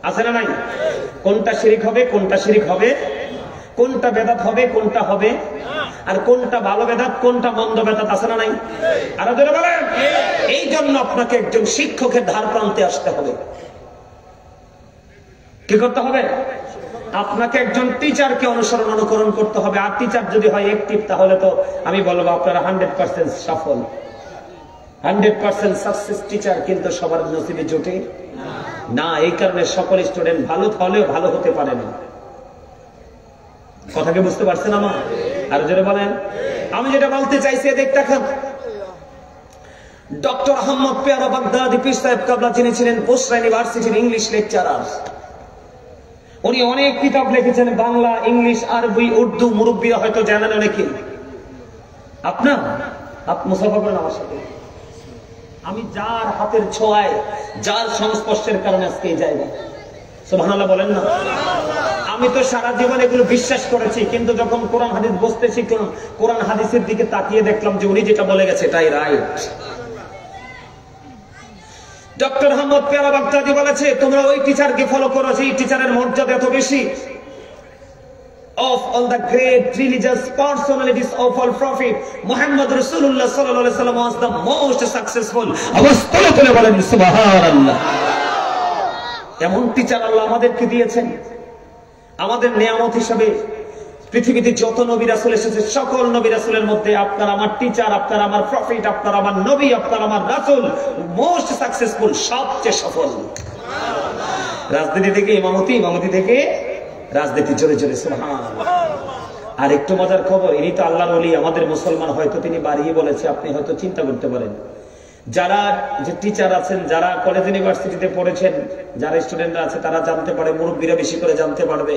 আছে না নাই? কোনটা শিরক হবে, কোনটা শিরক হবে, কোনটা বেদাত হবে, কোনটা হবে, আর কোনটা ভালো বেদাত, কোনটা মন্দ বেদাত, আছে না নাই? আরো জোরে বলেন। এই জন্য আপনাকে একজন শিক্ষকের ধার প্রান্তে আসতে হবে। কি করতে হবে? আপনাকে একজন টিচারকে অনুকরণ করতে হবে। আর টিচার যদি হয় অ্যাক্টিভ, তাহলে তো আমি বলবো আপনারা 100% সফল, 100% সাকসেস টিচার। কিন্তু সবার নসিবে জোটে না, এই কারণে সকল স্টুডেন্ট ভালো হলেও ভালো হতে পারে না। কথাকে বুঝতে পারছেন আমার? আর জোরে বলেন। আমি যেটা বলতে চাইছি দেখেন, ডক্টর আহমদ পেয়ারা বাগদাদি পীর সাহেব কাবলা, যিনি ছিলেন বুশরা ইউনিভার্সিটির ইংলিশ লেকচারার, উনি অনেক কিতাব লিখেছেন, বাংলা, ইংলিশ, আরবি, উর্দু। মুরব্বীরা হয়তো জানেন অনেকে। আপনি মুসাফা করেন আমার সাথে। আমি যার হাতের ছোঁয়ায়, যার সংস্পর্শের কারণে আজকে এই জায়গা, সুবহানাল্লাহ বলেন না। আমি তো সারা জীবন এগুলো বিশ্বাস করেছি, কিন্তু যখন কোরআন হাদিস বুঝতে শিখলাম, কোরআন হাদিসের দিকে তাকিয়ে দেখলাম যে উনি যেটা বলে গেছে এটাই রাইট। ডক্টর আহমদ পেয়ারা বাগদাদি বলেছে, তোমরা ওই টিচারকে ফলো করো যেই টিচারের মর্যাদা এত বেশি। Of all the great religious personalities of all prophet, Muhammad Rasulullah sallallahu alaihi wasallam was the most successful. আওয়াজ তুলে বলেন সুবহানাল্লাহ। এমন টিচার আল্লাহ আমাদেরকে দিয়েছেন। আমাদের নিয়ামত হিসেবে পৃথিবীতে যত নবী রাসূল এসেছে, সকল নবী রাসূলের মধ্যে আপনার আমার টিচার, আপনার আমার প্রফেট, আপনার আমার নবী, আপনার আমার রাসূল মোস্ট সাকসেসফুল, সবচেয়ে সফল। রাজনীতি থেকে ইমামতি, ইমামতি থেকে রাজনীতি, জোরে জোরে সুবহানাল্লাহ। আর একটু মজার খবর, ইনি তো আল্লাহর ওলি, আমাদের মুসলমান। হয়তো তিনি বাড়িয়ে বলেছে, আপনি হয়তো চিন্তা করতে পারেন। যারা যে টিচার আছেন, যারা কলেজ ইউনিভার্সিটিতে পড়েছেন, যারা স্টুডেন্টরা আছে, তারা জানতে পারে, মুরব্বীরা বেশি করে জানতে পারবে।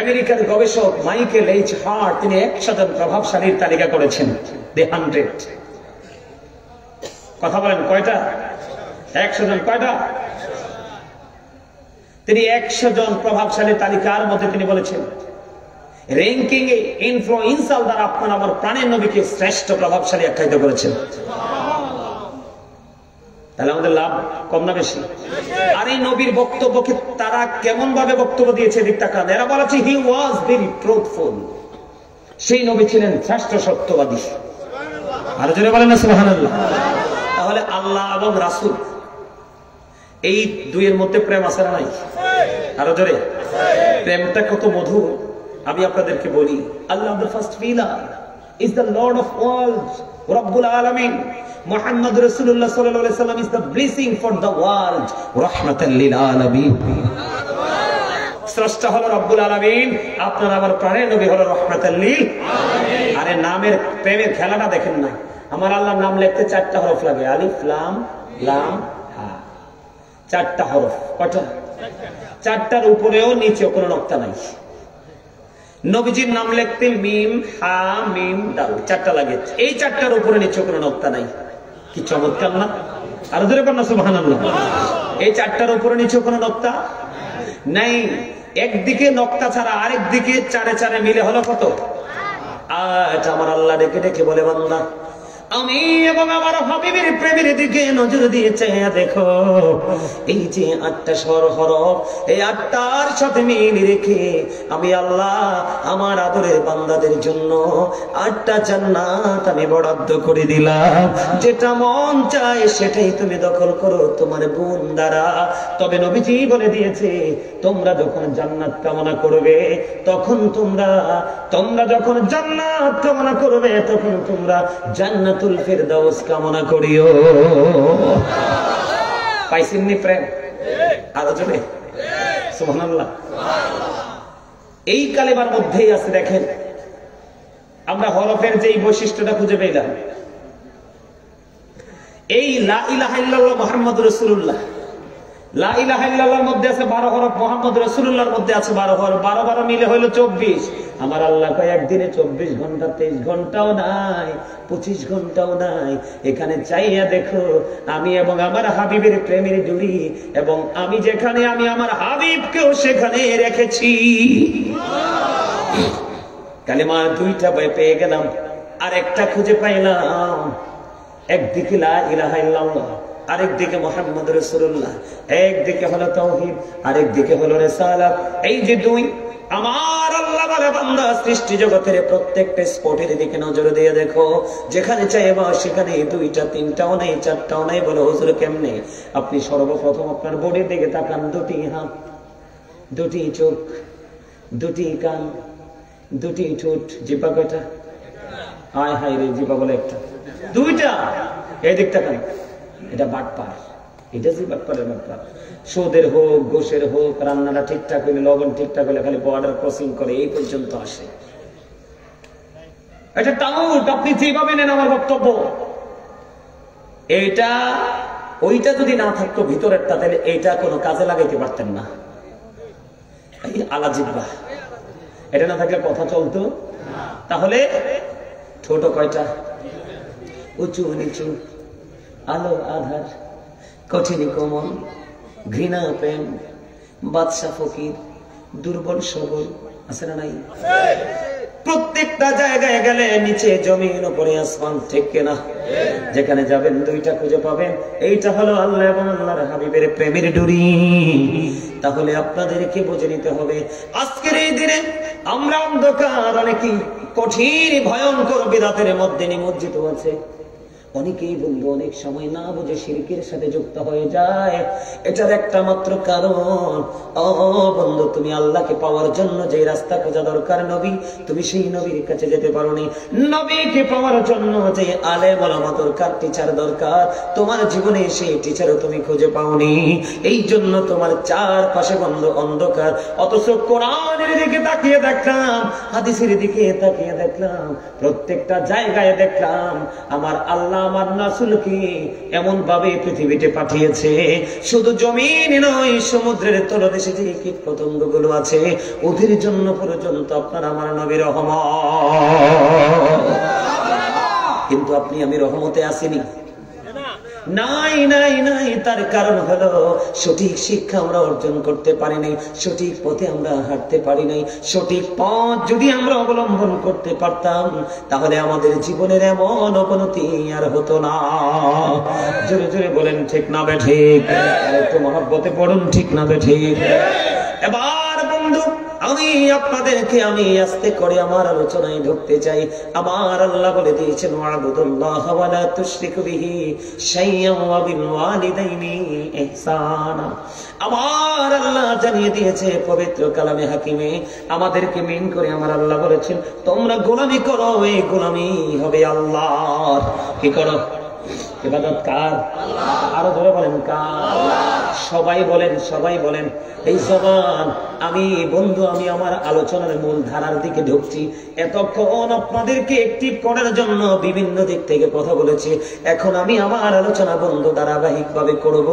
আমেরিকার গবেষক মাইকেল এইচ হার্ট, তিনি 100 জন প্রভাবশালীর তালিকা করেছেন, The 100। কথা বলেন কয়টা? 100 জন। কয়টা? তিনি 100 জন প্রভাবশালী তালিকার মধ্যে তিনি বলেছেন, র্যাঙ্কিং এ ইনফ্লুয়েন্সাল দ্বারা আপনার আমার প্রাণের নবীকে শ্রেষ্ঠ প্রভাবশালী আখ্যায়িত করেছেন। তাহলে আমাদের লাভ কম না বেশি? আর এই নবীর বক্তব্যকে তারা কেমন ভাবে বক্তব্য দিয়েছে দিক তাকান। এরা বলেছে হি ওয়াজ ভেরি ট্রুথফুল, সেই নবী ছিলেন শ্রেষ্ঠ সত্যবাদী। আর জোরে বলেন না সুবহানাল্লাহ। তাহলে আল্লাহ এবং রাসূল, এই দুইয়ের মধ্যে প্রেম আছে না নাই? আরো জোরে। প্রেমটা কত মধুর আমি আপনাদেরকে বলি। আল্লাহ the first pillar is the Lord of worlds, Rabbul Alamin. Muhammad Rasulullah sallallahu alaihi wasallam is the blessing for the world, rahmatan lil alamin. স্রষ্টা হলো রব্বুল আলামিন, আপনার আমার প্রাণের নবী হলো রাহমাতাল লিল আলামিন। আরে নামের প্রেমের খেলাটা দেখেন না। আমার আল্লাহর নাম লিখতে 4টা হরফ লাগে, আলিফ লাম লাম হা। 4টা হরফ। কয়টা? 4টার উপরেও নিচেও কোনো নকতা নাই। নবীজির নাম লিখতে মিম হা মিম দাল 4টা লাগে, এই 4টার উপরে নিচে কোনো নকতা নাই। কি চমৎকার না? আর জোরে বলেন না সুবহানাল্লাহ। এই 4টার উপরে নিচে কোনো নকতা নাই। একদিকে নকতা ছাড়া আরেক দিকে 4 4 মিলে হলো কত? 8। আমার আল্লাহ ডেকে ডেকে বলে, বান্দা আমি এবং আমার হাবিবের প্রেমের দিকে নজর দিয়ে চেয়ে দেখো, এই যে 8টা স্বর হরফ, এই 8টার সাথে মিল রেখে আমি আল্লাহ আমার আদরের বান্দাদের জন্য 8টা জান্নাত আমি বরাদ্দ করে দিলাম। যেটা মন চায় সেটাই তুমি দখল করো তোমার গুণ দ্বারা। তবে নবীজি বলে দিয়েছে, তোমরা যখন জান্নাত কামনা করবে, তখন তোমরা যখন জান্নাত কামনা করবে, তখন তোমরা জান্নাতুল ফিরদাউস কামনা করিও। পাইছেননি প্রেম? আরো জোরে সুবহানাল্লাহ। এই কালেমার মধ্যেই আছে। দেখেন, আমরা হরফের যে বৈশিষ্ট্যটা খুঁজে পেলাম, এই লা ইলাহা ইল্লাল্লাহ মুহাম্মাদুর রাসূলুল্লাহ, লা ইলাহা ইল্লাল্লাহর মধ্যে আছে 12 হরফ, মুহাম্মদ রাসূলুল্লাহর মধ্যে আছে 12 হরফ। 12 12 মিলে হলো 24। আমার আল্লাহ কয় একদিনে 24 ঘন্টা, 23 ঘন্টাও নাই, 25 ঘন্টাও নাই। এখানে চাইয়া দেখো, আমি এবং আমার হাবিবের প্রেমের জুড়ি, এবং আমি যেখানে আমি আমার হাবিবকেও সেখানে রেখেছি। কালেমা 2টা পেয়ে গেলাম, আর একটা খুঁজে পাইলাম। একদিকে লা ইলাহা ইল্লাল্লাহ, আরেকদিকে মুহাম্মদ রাসূলুল্লাহ। একদিকে হলো তাওহীদ, আরেকদিকে হলো রিসালাত। এই যে দুই, আমার আল্লাহ বলে, বান্দা সৃষ্টি জগতের প্রত্যেকটা স্পটের দিকে নজর দিয়ে দেখো, যেখানে চাইবা সেখানে 2টা 3টাও নেই, 4টাও নেই। বলে হুজুর কেমনে? আপনি সর্বপ্রথম আপনার বডির দিকে তাকান, 2টি হাত, দুটি চোখ, দুটি কান, দুটি ঠোঁট, জিহ্বা কয়টা? হায় হায় রে, জিহ্বা বলে একটা, দুইটা। এই দিকটা কেন? এটা বাটপার, এটা যে বাটপারের বাটপার। সুদের হোক, ঘোষের হোক, রান্নাটা ঠিকঠাক হইলে, লবণ ঠিকঠাক হইলে খালি বর্ডার ক্রসিং করে এই পর্যন্ত আসে। এটা টাউট, আপনি যেভাবে নেন আমার বক্তব্য। এইটা ওইটা যদি না থাকতো ভিতরেরটা, তাহলে এইটা কোনো কাজে লাগাইতে পারতেন না। আলা জিহ্বা, এটা না থাকলে কথা চলতো। তাহলে ছোট কয়টা? উঁচু নিচু, আলো আধার, কঠিন কোমল, ঘৃণা প্রেম, বাদশা ফকির, দুর্বল সবল, আছে না নাই? প্রত্যেকটা জায়গায় গেলে নিচে জমিন, উপরে আসমান, ঠিক কিনা? যেখানে যাবেন দুইটা খুঁজে পাবেন। এইটা হলো আল্লাহ এবং আল্লাহর হাবিবের প্রেমের ডুরি। তাহলে আপনাদেরকে বুঝে নিতে হবে, আজকের এই দিনে আমরা অন্ধকার, অনেকেই কঠিন ভয়ঙ্কর বিদাতের মধ্যে নিমজ্জিত আছে। অনেকেই বলবো অনেক সময় না বুঝে শিরকের সাথে যুক্ত হয়ে যায়। এটার একটা মাত্র কারণ, ও বন্ধু, তুমি আল্লাহকে পাওয়ার জন্য যে রাস্তা খোঁজা দরকার নবী, তুমি সেই নবীর কাছে যেতে পারোনি। নবীকে পাওয়ার জন্য যে আলেম ওলামা দরকার, টিচার দরকার, তোমার জীবনে সেই টিচারও তুমি খুঁজে পাওনি। এই জন্য তোমার চারপাশে বন্ধ অন্ধকার। অথচ কোরআনের দিকে তাকিয়ে দেখলাম, হাদিসের দিকে তাকিয়ে দেখলাম, প্রত্যেকটা জায়গায় দেখলাম আমার আল্লাহ আমার রাসূলকে এমন ভাবে পৃথিবীতে পাঠিয়েছে, শুধু জমিন নয়, সমুদ্রের তলদেশে যে কীট পতঙ্গ গুলো আছে ওদের জন্য পর্যন্ত আপনার আমার নবী রহমত। কিন্তু আপনি আমি রহমতে আসিনি, নাই নাই নাই। তার কারণ হলো সঠিক শিক্ষা আমরা অর্জন করতে পারি নাই, সঠিক পথে আমরা হাঁটতে পারি নাই। সঠিক পথ যদি আমরা অবলম্বন করতে পারতাম, তাহলে আমাদের জীবনের এমন অবনতি আর হতো না। জোরে জোরে বলেন ঠিক না বে ঠিক? একটু মহব্বতে পড়ুন ঠিক না বে ঠিক? এবার বন্ধু, আমি আপনাদেরকে আমি আস্তে করে আমার আলোচনায় ঢুকতে চাই। আমার আল্লাহ বলে দিয়েছেন, ওয়াবুদুল্লাহ ওয়া লা তুশরিকু বিহি শাইয়্যান ওয়া বিল ওয়ালিদাইনি ইহসানা। আমার আল্লাহ জানিয়ে দিয়েছে পবিত্র কালামে হাকিমে, আমাদেরকে মেন করে আমার আল্লাহ বলেছেন, তোমরা গোলামি করো, এই গোলামি হবে আল্লাহর। কি করো? ইবাদত কার? আরো ধরে বলেন কার? সবাই বলেন, সবাই বলেন। এই জবান আমি বন্ধু, আমি আমার আলোচনার মূল ধারার দিকে ঢুকছি। এতক্ষণ আপনাদেরকে অ্যাক্টিভ করার জন্য বিভিন্ন দিক থেকে কথা বলেছি। এখন আমি আমার আলোচনা বন্ধু ধারাবাহিক ভাবে করব।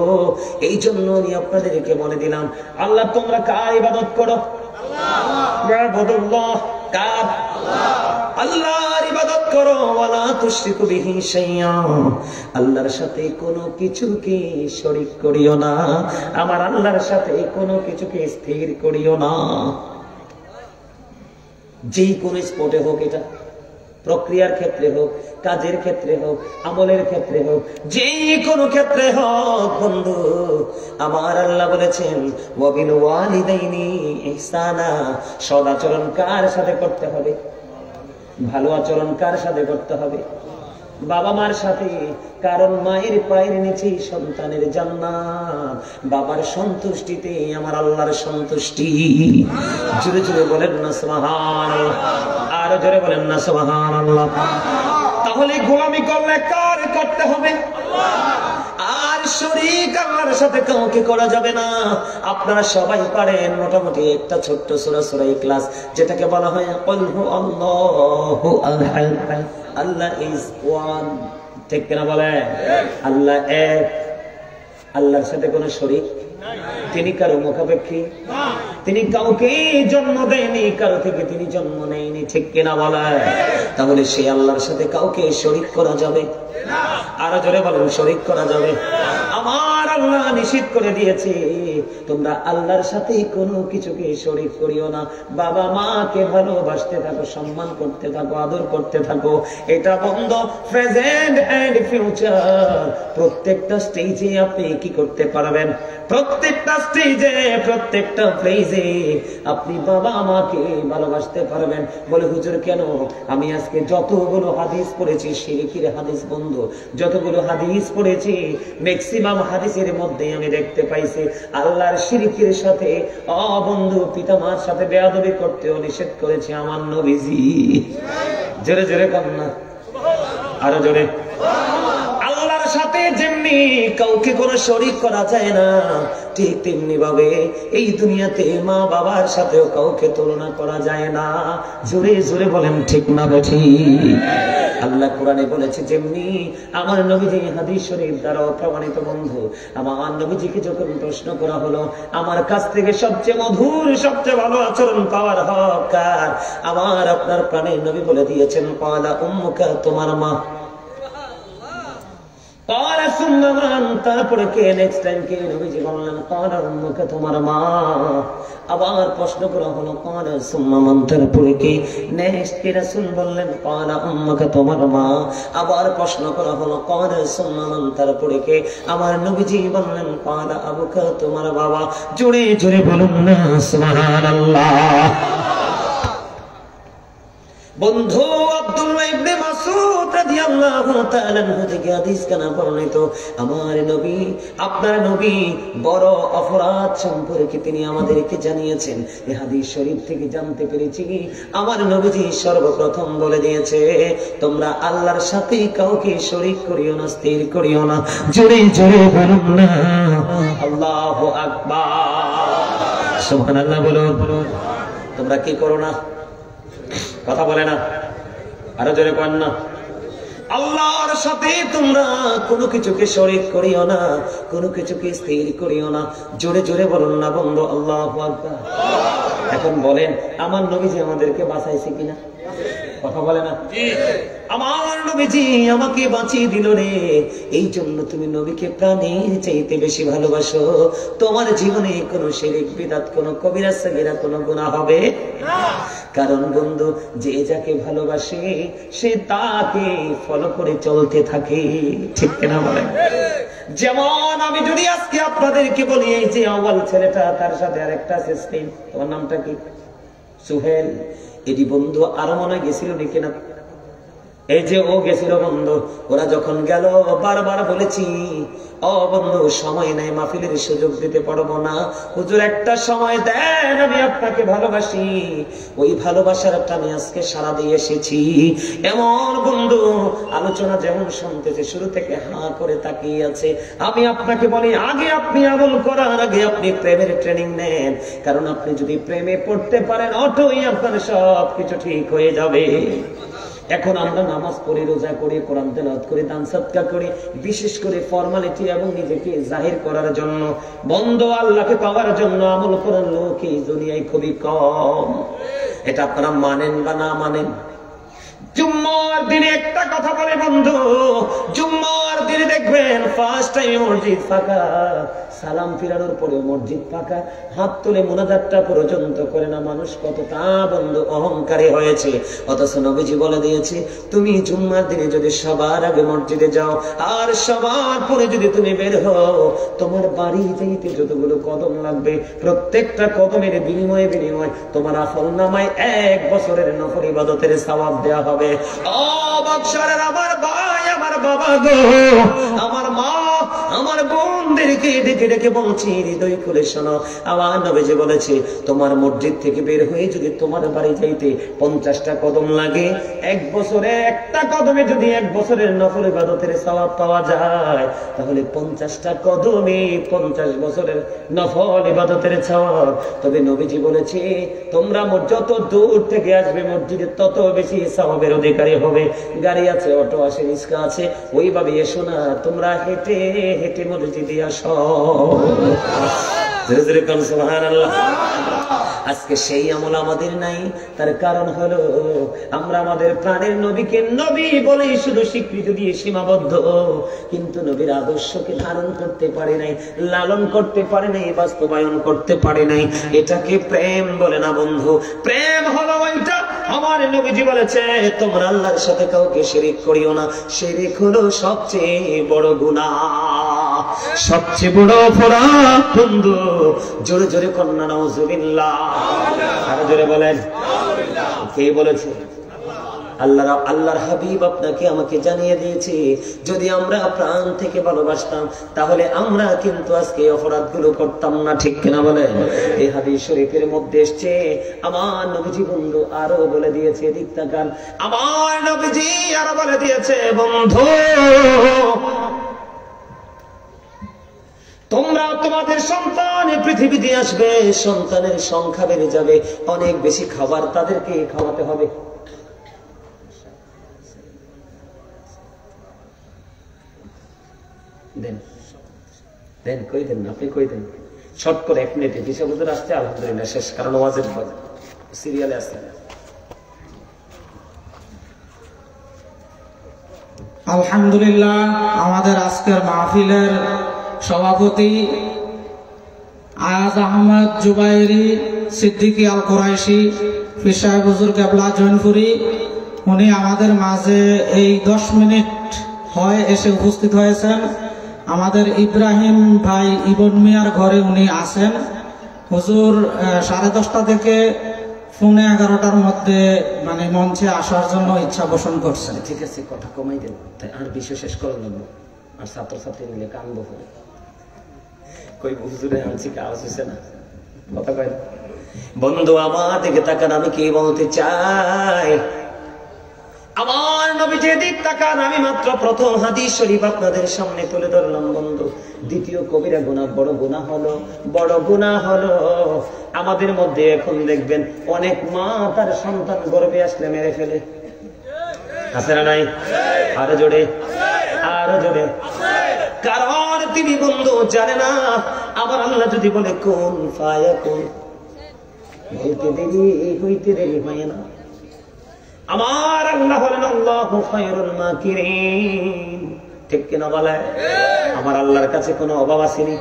এই জন্য আমি আপনাদেরকে বলে দিলাম, আল্লাহ তোমরা কার ইবাদত করো? আল্লাহ। কার? আল্লাহর ইবাদত করো। ওয়ালা তুশরিকু বিহি শাইয়্যা, আল্লাহর সাথে কোনো কিছুকে শরীক করিও না। আমার আল্লাহর সাথে কোনো কিছুকে স্থির করিও না। যেই কোন স্পটে হোক, এটা প্রক্রিয়ার ক্ষেত্রে হোক, কাজের ক্ষেত্রে হোক, আমলের ক্ষেত্রে হোক, যে কোনো ক্ষেত্রে হোক বন্ধু, আমার আল্লাহ বলেছেন ওয়া বিল ওয়ালিদাইনি ইহসানা। সদাচরণ কার সাথে করতে হবে? ভালো আচরণ কার সাথে করতে হবে? বাবা মার সাথে। কারণ মায়ের পায়ের নিচেই সন্তানের জান্নাত। বাবার সন্তুষ্টিতে আমার আল্লাহর সন্তুষ্টি। জোরে জোরে বলেন না সুবহানাল্লাহ, আর জোরে বলেন না সুবহানাল্লাহ। তাহলে গোলামি করলে কার করতে হবে? আর শরীক আল্লাহর সাথে কাউকে করা যাবে না। আপনারা সবাই পারেন মোটামুটি একটা ছোট্ট সূরা, সূরা ইখলাস, যেটাকে বলা হয় কুল হু আল্লাহু আহাদ, আল্লাহ ইজ ওয়ান। ঠিক কিনা বলে? আল্লাহ এক, আল্লাহর সাথে কোনো শরীক, তিনি কারো মুখাপেক্ষী, তিনি কাউকে জন্ম দেয়নি, কারো থেকে তিনি জন্ম নেয়নি। ঠিক কিনা বলে? তাহলে সেই আল্লাহর সাথে কাউকে শরীক করা যাবে? আরো জোরে বলেন, শরীক করা যাবে? আমার আল্লাহ নিষেধ করে দিয়েছে, তোমরা আল্লাহর সাথে কোনো কিছুকে শরীক করিও না। বাবা মাকে ভালোবাসতে থাকো, সম্মান করতে থাকো, আদর করতে থাকো। এটা বন্ধ প্রেজেন্ট এন্ড ফিউচার প্রত্যেকটা স্টেজে আপনি কি করতে পারবেন? প্রত্যেকটা স্টেজে, প্রত্যেকটা প্লেসে আপনি বাবা মাকে ভালোবাসতে পারবেন। বলে হুজুর কেন? আমি আজকে যতগুলো হাদিস পড়েছি শিরকির হাদিস বন্ধু, যতগুলো হাদিস পড়েছি ম্যাক্সিমাম হাদিসের নবীদের মধ্যে আমি দেখতে পাইছি আল্লাহর শিরকের সাথে বন্ধু পিতামার সাথে বেয়াদবি করতেও নিষেধ করেছে আমার নবীজি। জোরে জোরে কন্যা, আরো জোরে। আল্লাহর সাথে যেমনি কাউকে কোনো শরীক করা যায় না, ঠিক তেমনি ভাবে এই দুনিয়াতে মা বাবার সাথেও কাউকে তুলনা করা যায় না। জোরে জোরে বলেন ঠিক না বেঠিক? আল্লাহ কোরআনে বলেছে যেমনি আমার নবীজি হাদিস শরীফ দ্বারা প্রমাণিত বন্ধু, আমার নবীজিকে যখন প্রশ্ন করা হলো আমার কাছ থেকে সবচেয়ে মধুর সবচেয়ে ভালো আচরণ পাওয়ার হক কার, আমার আপনার প্রাণের নবী বলে দিয়েছেন ক্বালা উম্মুকা, তোমার মা। তারপরে কে? নেক্সট টাইম কে? নবীজি বললেন ক্বালা উম্মুকা, তোমার মা। আবার প্রশ্ন করা হলো ক্বালা সুম্মা মান, তারপরে কে? নেক্সট কে? রাসূল বললেন ক্বালা উম্মুকা, তোমার মা। আবার প্রশ্ন করা হলো ক্বালা সুম্মা মান, তারপরে কে? আমার নবীজি বললেন ক্বালা আবুকা, তোমার বাবা। জোরে জোরে বলুন না সুবহানাল্লাহ। বন্ধু আব্দুল্লাহ ইবনে মাসউদ রাদিয়াল্লাহু তাআলা আনহু থেকে হাদিস কানা বর্ণিত, আমার নবী আপনার নবী বড় অপরাধ সম্পর্কে তিনি আমাদেরকে জানিয়েছেন। এই হাদিস শরীফ থেকে জানতে পেরেছি আমার নবীজি সর্বপ্রথম বলে দিয়েছে তোমরা আল্লাহর সাথে কাউকে শরীক করিও না, স্থির করিও না। জোরে জোরে বলুন না আল্লাহু আকবার, সুবহানাল্লাহ বলুন। তোমরা কি করো না? কথা বলে না, আরো জোরে কর না। আল্লাহর সাথে তোমরা কোনো কিছুকে শরীক করিও না, কোনো কিছুকে স্থির করিও না। জোরে জোরে বলুন না বন্ধু আল্লাহু আকবার। এখন বলেন আমার নবীজি আমাদেরকে বাঁচাইছে কিনা? কথা বলে না? আমার নবীজি আমাকে বাঁচিয়ে দিল রে। এই জন্য তুমি নবীকে প্রাণের চাইতে বেশি ভালোবাসো। তোমার জীবনে কোনো শিরক বিদআত, কোনো কবিরা সগীরা, কোনো গুনাহ হবে না। কারণ বন্ধু যে যাকে ভালোবাসে সে তাকে ফলো করে চলতে থাকে, ঠিক কিনা বলেন? যেমন আমি যদি আজকে আপনাদেরকে বলি এই যে আউয়াল ছেলেটা, তার সাথে আরেকটা আছে সেম, তোমার নামটা কি? সুহেল। এটি বন্ধু আরো মনে গেছিল নাকি না? এই যে ও গেছিল বন্ধু, ওরা যখন গেল বারবার বলেছি ও বন্ধু সময় নাই, মাহফিলের সুযোগ দিতে পারবো না, হুজুর একটা সময় দেন, আমি আপনাকে ভালোবাসি। ওই ভালোবাসার টানে আজকে সারা দিয়ে এসেছি। এমন বন্ধু আলোচনা যেমন শুনতেছে শুরু থেকে হা করে তাকিয়ে আছে। আমি আপনাকে বলি আগে আপনি আমল করার আগে আপনি প্রেমের ট্রেনিং নেন, কারণ আপনি যদি প্রেমে পড়তে পারেন অটোই আপনার সব কিছু ঠিক হয়ে যাবে। এখন আমরা নামাজ পড়ি, রোজা করি, কোরআন তেলাওয়াত করি, দান সদকা করি, বিশেষ করে ফরমালিটি এবং নিজেকে জাহির করার জন্য। বন্ধ আল্লাহকে পাওয়ার জন্য আমল করার লোক এই দুনিয়ায় খুবই কম। এটা আপনারা মানেন বা না মানেন। জুম্মার দিনে একটা কথা বলে বন্ধু, জুম্মার দিনে দেখবেন ফার্স্ট টাইম মসজিদ ফাঁকা, সালাম ফিরানোর পরে মসজিদ ফাঁকা, হাত তুলে মুনাজাতটা পর্যন্ত করে না মানুষ। কতটা বন্ধু অহংকারী হয়েছে। অথচ নবীজি বলে দিয়েছে তুমি জুম্মার দিনে যদি সবার আগে মসজিদে যাও আর সবার পরে যদি তুমি বের হও, তোমার বাড়ি যাইতে যতগুলো কদম লাগবে প্রত্যেকটা কদমের বিনিময়ে তোমার আমলনামায় 1 বছরের নফল ইবাদতের সওয়াব দেয়া হবে। ও বাদশাহের আমার ভাই, আমার বাবা গো, আমার মা, আমার বোনদেরকে ডেকে ডেকে বলছি হৃদয় খুলে শোনো। আমার নবীজি বলেছে তোমার মসজিদ থেকে বের হয়ে যদি তোমার বাড়ি যাইতে 50টা কদম লাগে, 1 বছরে একটা কদমে যদি 1 বছরের নফল ইবাদতের সওয়াব পাওয়া যায়, তাহলে 50টা কদমে 50 বছরের নফল ইবাদতের সওয়াব। তবে নবীজি বলেছে তোমরা যত দূর থেকে আসবে মসজিদে তত বেশি সওয়াবের অধিকারী হবে। গাড়ি আছে, অটো আছে, রিক্সা আছে, ওইভাবে এসো না, তোমরা হেঁটে হেঁটে মসজিদে আসো। সুবহানাল্লাহ। আজকে সেই আমল আমাদের নাই। তার কারণ হলো আমরা আমাদের প্রাণের নবীকে নবী বলে শুধু স্বীকৃতি দিয়ে সীমাবদ্ধ, কিন্তু নবীর আদর্শকে ধারণ করতে পারে নাই, লালন করতে পারে নাই, বাস্তবায়ন করতে পারে নাই। এটাকে প্রেম বলে না বন্ধু। প্রেম হলো ওইটা আমার নবীজি বলেছে তোমরা আল্লাহর সাথে কাউকে শিরিক করিও না। শিরিক হলো সবচেয়ে বড় গুনাহ, সবচেয়ে বড় অপরাধ বন্ধু। জোরে জোরে কন্যা নাউজুবিল্লাহ, আরো জোরে বলেন। কে বলেছে? আল্লাহর হাবিব আপনাকে আমাকে জানিয়ে দিয়েছে, যদি আমরা প্রাণ থেকে ভালোবাসতাম তাহলে আমরা কিন্তু আজকে অপরাধগুলো করতাম না, ঠিক কিনা বলেন? এই হাদিস শরীফের মধ্যে এসছে, আমার নবীজি বন্ধু আরো বলে দিয়েছে, এদিক তাকান, আমার নবীজি আরো বলে দিয়েছে, বন্ধু তোমরা তোমাদের সন্তান পৃথিবীতে আসবে, সন্তানের সংখ্যা বেড়ে যাবে, অনেক বেশি খাবার তাদেরকে খাওয়াতে হবে। দেন দেন, কই দেন, আপনি কই দেন, শর্ট করে 1 মিনিটে। দিশা হুজুর আসছে, আলহামদুলিল্লাহ শেষ, কারণ ওয়াজের সিরিয়ালে আছে। আলহামদুলিল্লাহ, আমাদের আজকের মাহফিলের সভাপতি আয়াজ আহমদ জুবাইরি সিদ্দিকী আল কুরাইশি পীর সাহেব হুজুর কেবলা জৈনপুরি, উনি আমাদের মাঝে এই 10 মিনিট হয় এসে উপস্থিত হয়েছেন। আমাদের ইব্রাহিম ভাই ইবন মিয়ার ঘরে উনি আছেন। হুজুর 10:30 থেকে 11:45 মধ্যে মানে মঞ্চে আসার জন্য ইচ্ছা পোষণ করছেন। ঠিক আছে, কথা কমাই দেন, আর বিষয় শেষ করে লাগবো, আর ছাত্রছাত্রী মিলে কানবো করে কই হুজুরে আনছি, আওয়াজ হচ্ছে না, কথা কয়। বন্ধু আমার দিকে তাকান, আমি কি বলতে চাই, আমার নবী যেদিক তাকান, আমি মাত্র প্রথম হাদিস শরীফ আপনাদের সামনে তুলে ধরলাম বন্ধু। দ্বিতীয় কবিরা গুনাহ, বড় গুনাহ হলো আমাদের মধ্যে এখন দেখবেন অনেক মা তার সন্তান গর্ভে আসলে মেরে ফেলে, আছে না নাই? আরো জোরে, কারণ তিনি বন্ধু জানে না আমার আল্লাহ যদি বলে কোন ফায়াকুন, বলতে দেরি হইতে দেরি হয় না। আমার আল্লাহ বলেন আল্লাহু খায়রুল মাকিরিন, ঠিক কিনা বলে? আমার আল্লাহর কাছে কোনো অভাব আসেনি।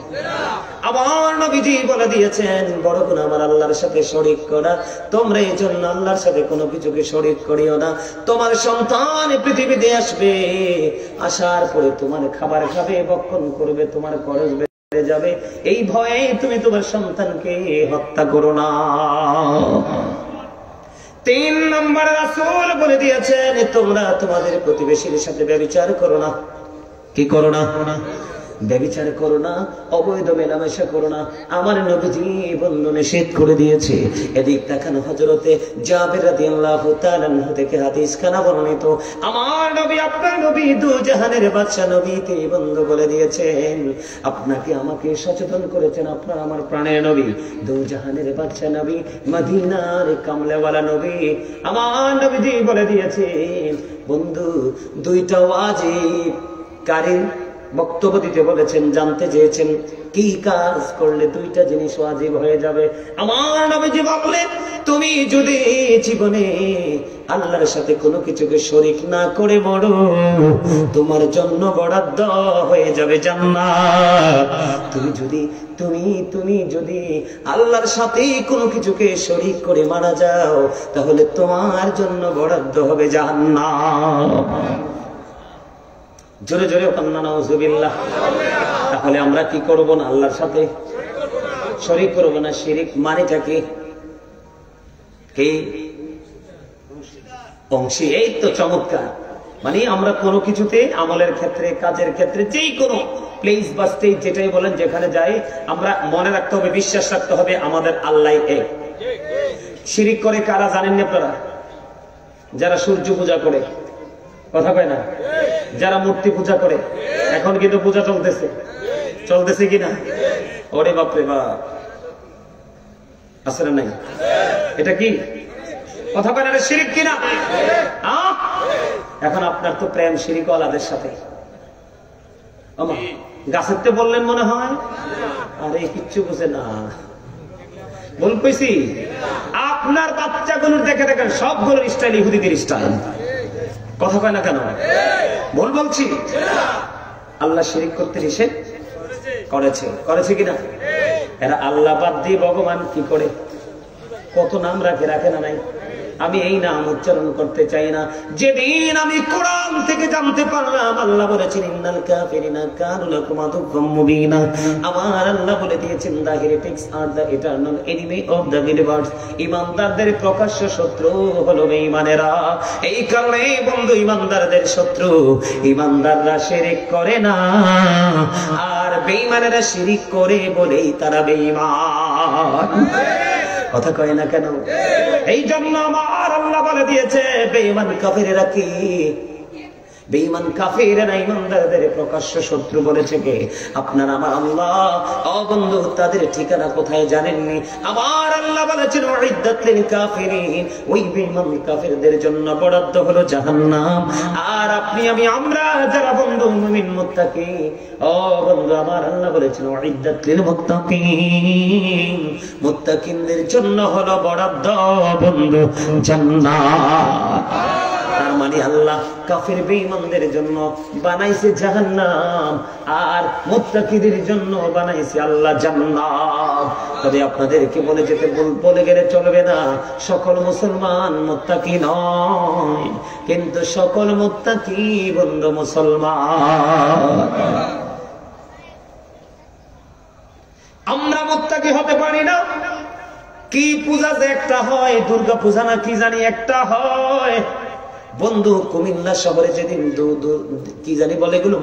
আমার নবীজি বলে দিয়েছেন, বড় গুনাহ আমার আল্লাহর সাথে শরীক করা, তোমরা এই জন্য আল্লাহর সাথে কোনো কিছুকে শরীক করিও না। তোমার সন্তান পৃথিবীতে আসবে, আসার পরে তোমার খাবার খাবে, বক্ষণ করবে, তোমার খরচ বেড়ে যাবে, এই ভয়ে তুমি তোমার সন্তানকে হত্যা করো না। 3 নম্বর রাসূল বলে দিয়েছেন, তোমরা তোমাদের প্রতিবেশীর সাথে ব্যভিচার করো না। কি করো না? ব্যভিচার করো না, অবৈধ মেলামেশা করো না। আমার নবীজি বন্ধু নিষেধ করে দিয়েছে। এদিক তাকান, হযরতে জাবের রাদিয়াল্লাহু তাআলা আনহু থেকে হাদিস খানা বর্ণিত, আমার নবী আপনার নবী দু জাহানের বাদশা নবীতে বন্ধু বলে দিয়েছেন, আপনাকে আমাকে সচেতন করেছেন আপনার আমার প্রাণের নবী, দু জাহানের বাদশা নবী, মদিনার কামলেওয়ালা নবী। আমার নবীজি বলে দিয়েছেন বন্ধু, 2টা ওয়াজিব কারীর বক্তব্য দিতে বলেছেন, জানতে চেয়েছেন কি কাজ করলে 2টা জিনিস ওয়াজিব হয়ে যাবে। আমার নবীজি বললেন, তুমি যদি জীবনে আল্লাহর সাথে কোনো কিছুকে শরীক না করে মরো, তোমার জন্য বরাদ্দ হয়ে যাবে জান্নাত। তুমি যদি আল্লাহর সাথে কোনো কিছুকে শরীক করে মারা যাও, তাহলে তোমার জন্য বরাদ্দ হবে জান্নাত। জোরে জোরে নাউজুবিল্লাহ। তাহলে আমরা কি করব না? আল্লাহর সাথে শরীক করব না। শিরিক মানেটা কি? অংশী। এই তো চমৎকার। মানে আমরা কোনো কিছুতে, আমলের ক্ষেত্রে, কাজের ক্ষেত্রে, যেই কোনো প্লেস বা স্টেজ যেটাই বলেন, যেখানে যাই আমরা মনে রাখতে হবে, বিশ্বাস রাখতে হবে আমাদের আল্লাহ এক। শিরিক করে কারা জানেন না আপনারা? যারা সূর্য পূজা করে, কথা কয় না? যারা মূর্তি পূজা করে, এখন কিন্তু পূজা চলতেছে কিনা? ওরে বাপরে বাপ, আসলে নাই? এটা কি কথা কয় না? এটা শিরিক কিনা? এখন আপনার তো প্রেম শিরিক ওয়ালাদের সাথে। গাছের তো বললেন মনে হয়, আরে কিচ্ছু বুঝে না। বল কইছি, আপনার বাচ্চাগুলোর দেখে দেখেন সবগুলোর স্টাইল ইহুদিদের স্টাইল। কথা কয় না কেন? ভুল বলছি? আল্লাহ শিরিক করতে নিষেধ করেছে কিনা? এরা আল্লাহ বাদ দিয়ে ভগবান কি করে কত নাম রাখে না নাই? আমি এই নাম উচ্চারণ করতে চাই না। যেদিন আমি কোরআন থেকে জানতে পারলাম আল্লাহ বলেছেন ইন্নাল কাফিরিনা কানু লাকুম আদুওয়াম মুবিনা, আমার আল্লাহ বলে দিয়েছেন the heretics are the eternal enemy of the believers, ঈমানদারদের প্রকাশ্য শত্রু হলো বেঈমানেরা। এই কারণে বন্ধু ঈমানদারদের শত্রু, ঈমানদাররা শিরক করে না, আর বেঈমানেরা শিরক করে বলেই তারা বেঈমান। কথা কয় না কেন? এই জন্য আমার আল্লাহ বলে দিয়েছে বেঈমান কাফেরেরা কি? বেঈমান কাফেরেরা ঈমানদারদের প্রকাশ্য শত্রু বলেছে কে? আপনার আমার আল্লাহ। ও বন্ধু, তাদের ঠিকানা কোথায় জানেননি? আমার আল্লাহ বলেছেন উইদ্দাত লিল কাফিরিন, ওই বেঈমান কাফেরদের জন্য বরাদ্দ হলো জাহান্নাম। আর আপনি আমি আমরা যারা বন্ধু মুমিন মুত্তাকি, ও বন্ধু আমার আল্লাহ বলেছেন উইদ্দাত লিল মুত্তাকিন, মুত্তাকিনদের জন্য হলো বরাদ্দ বন্ধু জান্নাত। তার মানে আল্লাহ কাফের বেঈমানদের জন্য বানাইছে জাহান্নাম, আর মুত্তাকিদের জন্য বানাইছে আল্লাহ জান্নাত। তবে আপনাদেরকে বলে গেলে চলবে না, সকল মুসলমান মুত্তাকি নয়, কিন্তু সকল মুত্তাকি বন্ধু মুসলমান। আমরা মুত্তাকি হতে পারি না। কি পূজা যে একটা হয়, দুর্গা পূজা না কি জানি একটা হয় বন্ধু, কুমিল্লা শহরে যেদিন কি জানি বলে এগুলো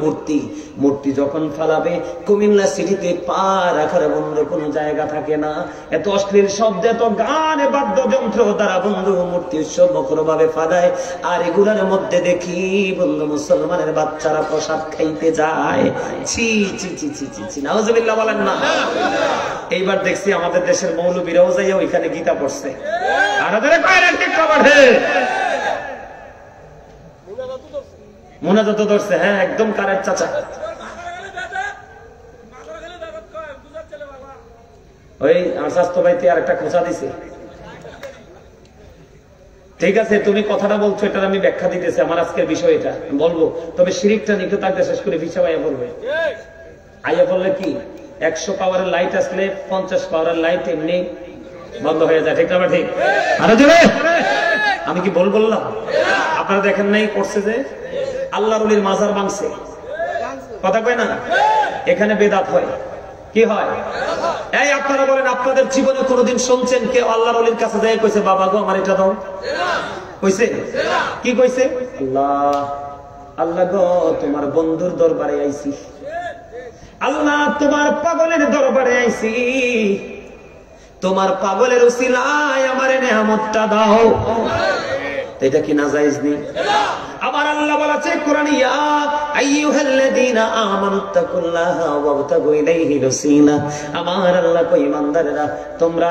মূর্তি যখন ফালাবে, কুমিল্লা সিটিতে পা রাখার বন্ধু কোনো জায়গা থাকে না। এত অশ্লীল শব্দ, এত গান, বাদ্যযন্ত্র দ্বারা বন্ধু মূর্তি উৎসব মুখর ভাবে ফাদায়। আর এগুলার মধ্যে দেখি বন্ধু মুসলমানের বাচ্চারা প্রসাদ খাইতে যায়। ছি ছি ছি ছি ছি ছি, নাউজুবিল্লাহ বলেন না। এইবার দেখছি আমাদের দেশের মৌলবীরাও যাইয়া ওইখানে গীতা পড়ছে। আর মোনাজাত ধরছে। হ্যাঁ, একদম কারেক্ট চাচা। ওই আমার স্বাস্থ্য ভাইতে আর একটা খোঁচা দিছে। ঠিক আছে, তুমি কথাটা বলছো, এটার আমি ব্যাখ্যা দিতেছি। আমার আজকের বিষয় এটা বলবো, তবে শিরিকটা নিখুঁত থাকবে, শেষ করে ভিসা ভাইয়া বলবে। আইয়া বললে কি 100 পাওয়ারের লাইট আসলে 50 পাওয়ারের লাইট এমনি বন্ধ হয়ে যায়, ঠিক না? ঠিক। আরো জোরে আমি কি বললাম? আপনারা দেখেন নাই করছে যে আল্লাহর ওলির মাজার ভাঙছে, কথা কয় না? এখানে বেদাত হয়। কি হয়? এই আপনারা বলেন, আপনাদের জীবনে কোনোদিন শুনছেন কে আল্লাহর ওলির কাছে যায় কইছে বাবা গো আমার এটা দাও? কইছে? কি কইছে? আল্লাহ আল্লাহ গো তোমার বন্ধুর দরবারে আইছি, আল্লাহ তোমার পাগলের দরবারে আইছি, তোমার পাগলের উসিলায় আমার নেয়ামতটা দাও। এটা কি নাজায়েজ নেই? আমার আল্লাহ বলেছে কোরআনে, ইয়া আইয়ুহাল্লাযীনা আমানুত্তাকুল্লাহা ওয়াবতাগু ইলাইহি ওয়াসিলা। আমার আল্লাহ কই ইমানদারেরা তোমরা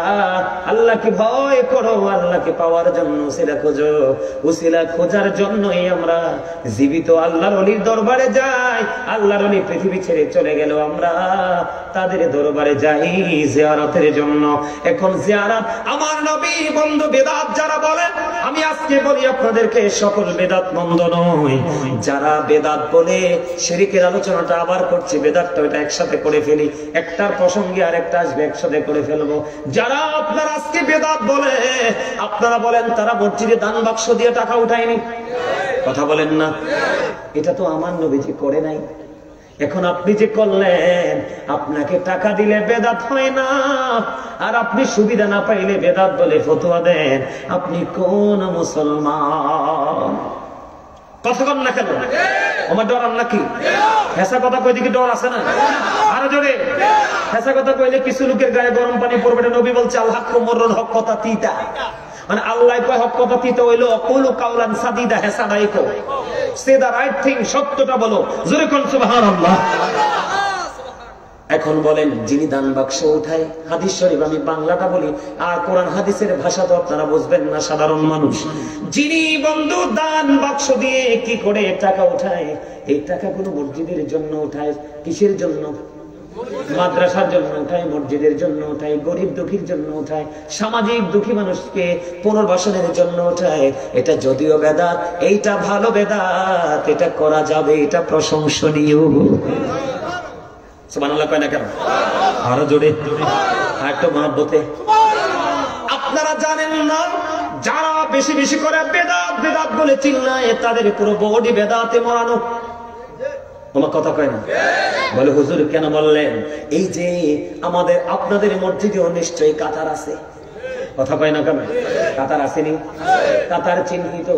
আল্লাহকে ভয় করো, আল্লাহকে পাওয়ার জন্য উসিলা খোঁজো। উসিলা খোঁজার জন্যই আমরা জীবিত আল্লাহর ওলির দরবারে যাই। আল্লাহর ওলি পৃথিবী ছেড়ে চলে গেল, আমরা তাদের দরবারে যাই জিয়ারতের জন্য। এখন জিয়ারত আমার নবী বন্ধু বেদাত যারা বলে, আমি আজকে বলি আপনাদেরকে সকল বেদাত মন্দ নয়। যারা বেদাত বলে শিরকের আলোচনাটা আবার করছে, বেদাতটা ওইটা একসাথে করে ফেলি, একটার প্রসঙ্গে আর একটা আসবে, একসাথে করে ফেলবো। যারা আপনারা আজকে বেদাত বলে, আপনারা বলেন তারা মসজিদে দান বাক্স দিয়ে টাকা উঠায়নি, কথা বলেন না? এটা তো আমার নবীজি করে নাই। এখন আপনি যে করলেন, আপনাকে টাকা দিলে বেদাত হয় না, আর আপনি সুবিধা না পাইলে বেদাত বলে ফতোয়া দেন। আপনি কোন মুসলমান? কথা কন না কেন? আমার ডর নাকি? হেসা কথা কই দিকে ডর আছে না? আরো জোরে হেসা কথা কইলে কিছু লোকের গায়ে গরম পানি পড়বে। নবী বলছে আল হাক্কু মুররুন, হক কথা তিতা। মানে আল্লাহ কয় হক কথা তিতা হইলো কুলু কাউলান সাদিদা, হেসা নাই কো, সে দা রাইট থিং, সত্যটা বলো। জোরে কোন সুবহানাল্লাহ। এখন বলেন, যিনি দান বাক্স উঠায়, হাদিস শরীফ আমি বাংলাটা বলি, আর কোরআন হাদিসের ভাষা তো আপনারা বুঝবেন না, সাধারণ মানুষ। যিনি বন্ধু দান বাক্স দিয়ে কি করে টাকা উঠায়, এই টাকাগুলো মসজিদের জন্য উঠায়। কিসের জন্য? মাদ্রাসার জন্য উঠায়, মসজিদের জন্য উঠায়, গরিব দুঃখীর জন্য উঠায়, সামাজিক দুঃখী মানুষকে পুনর্বাসনের জন্য উঠায়। এটা যদিও বেদাত, এইটা ভালো বেদাত, এটা করা যাবে, এটা প্রশংসনীয়। সুবহানাল্লাহ কয় না কেন? আরো জোরে আর একটু মহব্বতে। আপনারা জানেন না, যারা বেশি বেশি করে বেদাত বেদাত বলে চিল্লায়, তাদের পুরো বডি বেদাতে মরানো। আমার কথা কয় না? বলে হুজুর কেন বললেন? এই যে আমাদের আপনাদের মসজিদেও নিশ্চয়ই কাতার আছে। কথা কয় না কেন? কাতার আসেনি? কাতার চিহ্নিত।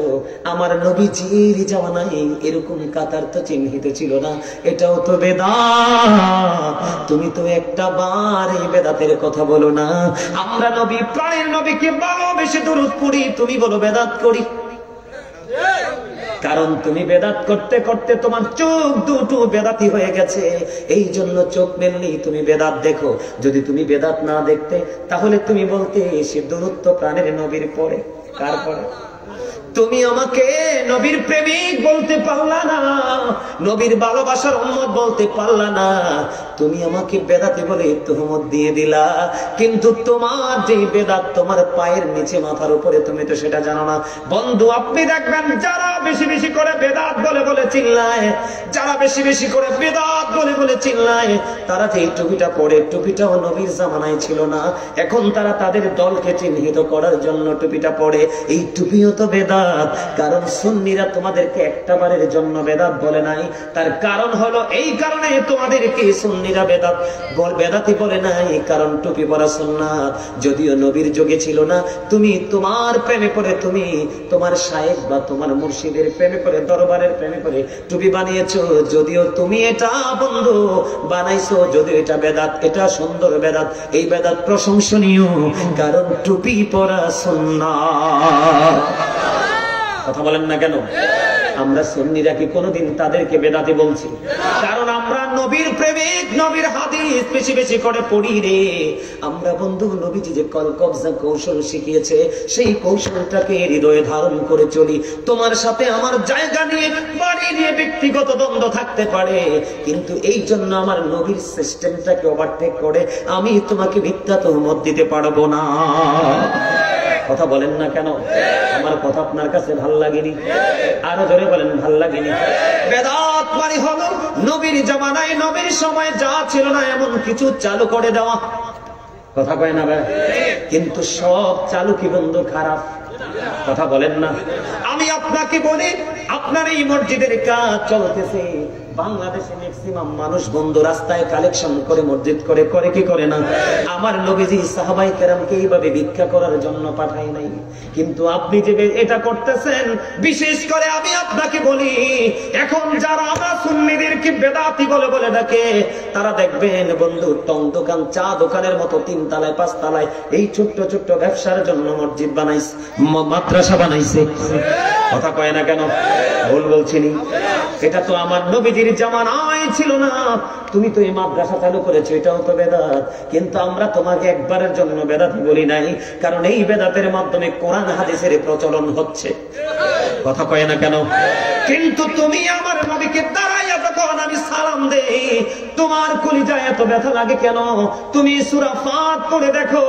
আমার নবীজির জামানায় এরকম কাতার তো চিহ্নিত ছিল না। এটাও তো বেদাত। তুমি তো একটা বার এই বেদাতের কথা বলো না। আমরা নবী, প্রাণের নবীকে ভালোবেসে দরুদ পড়ি, তুমি বলো বেদাত করি। কারণ তুমি বেদাত করতে করতে তোমার চোখ দুটো বেদাতি হয়ে গেছে। এই জন্য চোখ মেললেই তুমি বেদাত দেখো। যদি তুমি বেদাত না দেখতে তাহলে তুমি বলতে সে দরুদ তো প্রাণের নবীর পরে। কার পরে? তুমি আমাকে নবীর প্রেমিক বলতে পারলা না, নবীর ভালোবাসার উম্মত বলতে পারলা না। তুমি আমাকে বেদাতি বলে তুহমত দিয়ে দিলা। কিন্তু তোমার যে বেদাত তোমার পায়ের নিচে মাথার উপরে, তুমি তো সেটা জানো না। বন্ধু আপনি দেখবেন যারা বেশি বেশি করে বেদাত বলে বলে চিল্লায়, যারা বেশি বেশি করে বেদাত বলে বলে চিল্লায়, তারা যে এই টুপিটা পরে, টুপিটাও নবীর জামানায় ছিল না। এখন তারা তাদের দলকে চিহ্নিত করার জন্য টুপিটা পরে। এই টুপিও তো বেদাত। কারণ সুন্নিরা তোমাদেরকে একটা বারের জন্য বেদাত বলে নাই। তার কারণ হলো এই কারণে তোমাদেরকে সুন্নিরা বেদাতি বলে নাই, কারণ টুপি পরা সুন্নাত। যদিও নবীর যুগে ছিল না, তুমি তোমার প্রেমে পড়ে, তুমি তোমার শায়েখ বা তোমার মুর্শিদের প্রেমে পড়ে, দরবারের প্রেমে পড়ে টুপি বানিয়েছো। যদিও তুমি এটা বন্ধু বানাইছো, যদিও এটা বেদাত, এটা সুন্দর বেদাত। এই বেদাত প্রশংসনীয়, কারণ টুপি পরা সুন্নাত। কথা বলেন না কেন? আমরা সুন্নিরা কি কোনোদিন তাদেরকে বেদাতি বলছি? কারণ আমরা নবীর প্রেমিক, নবীর হাদিস বেশি বেশি করে পড়ি রে। আমরা বন্ধু নবীজি যে কলকবজা কৌশল শিখিয়েছে, সেই কৌশলটাকে হৃদয়ে ধারণ করে চলি। তোমার সাথে আমার জায়গা নিয়ে, বাড়ি নিয়ে ব্যক্তিগত দ্বন্দ্ব থাকতে পারে, কিন্তু এই জন্য আমার নবীর সিস্টেমটাকে ওভারটেক করে আমি তোমাকে মিথ্যা তুহমত দিতে পারবো না। কথা বলেন না কেন? আমার কথা আপনার কাছে ভাল লাগেনি? আরো জোরে বলেন ভাল লাগেনি? বেদাত মানে হলো নবীর জামানায়, নবীর সময় যা ছিল না এমন কিছু চালু করে দেওয়া। কথা কয় না ভাই? কিন্তু সব চালু কি বন্ধু খারাপ? কথা বলেন না? আমি আপনাকে বলি, আপনার এই মসজিদের কাজ চলতেছে, বাংলাদেশে ম্যাক্সিমাম মানুষ বন্ধু রাস্তায় কালেকশন করে মসজিদ করে, করে কি করে না? আমার নবীজি সাহাবায়ে কেরামকে এইভাবে ভিক্ষা করার জন্য পাঠায় নাই। কিন্তু আপনি যে এটা করতেছেন, বিশেষ করে আমি আপনাকে বলি, এখন যারা আমরা সুন্নিদেরকে বেদাতি বলে বলে ডাকে, তারা দেখবেন বন্ধু টং দোকান, চা দোকানের মতো 3 তলায় 5 তলায় এই ছোট্ট ছোট্ট ব্যবসার জন্য মসজিদ বানাইছে, মাদ্রাসা বানাইছে। কথা কয় না কেন? ভুল বলছিনি? এটা তো আমার নবীজির জামানায় ছিল না। তুমি তো এই মাদ্রাসা চালু করেছো, এটাও তো বেদাত। কিন্তু আমরা তোমাকে একবারের জন্য বেদাত বলি নাই, কারণ এই বেদাতের মাধ্যমে কোরআন হাদিসের প্রচলন হচ্ছে। কথা কয় না কেন? কিন্তু তুমি আমার নবীকে দাঁড়াইয়া যখন আমি সালাম দেই, তোমার কলিজায় এত ব্যথা লাগে কেন? তুমি সূরা ফাত পড়ে দেখো,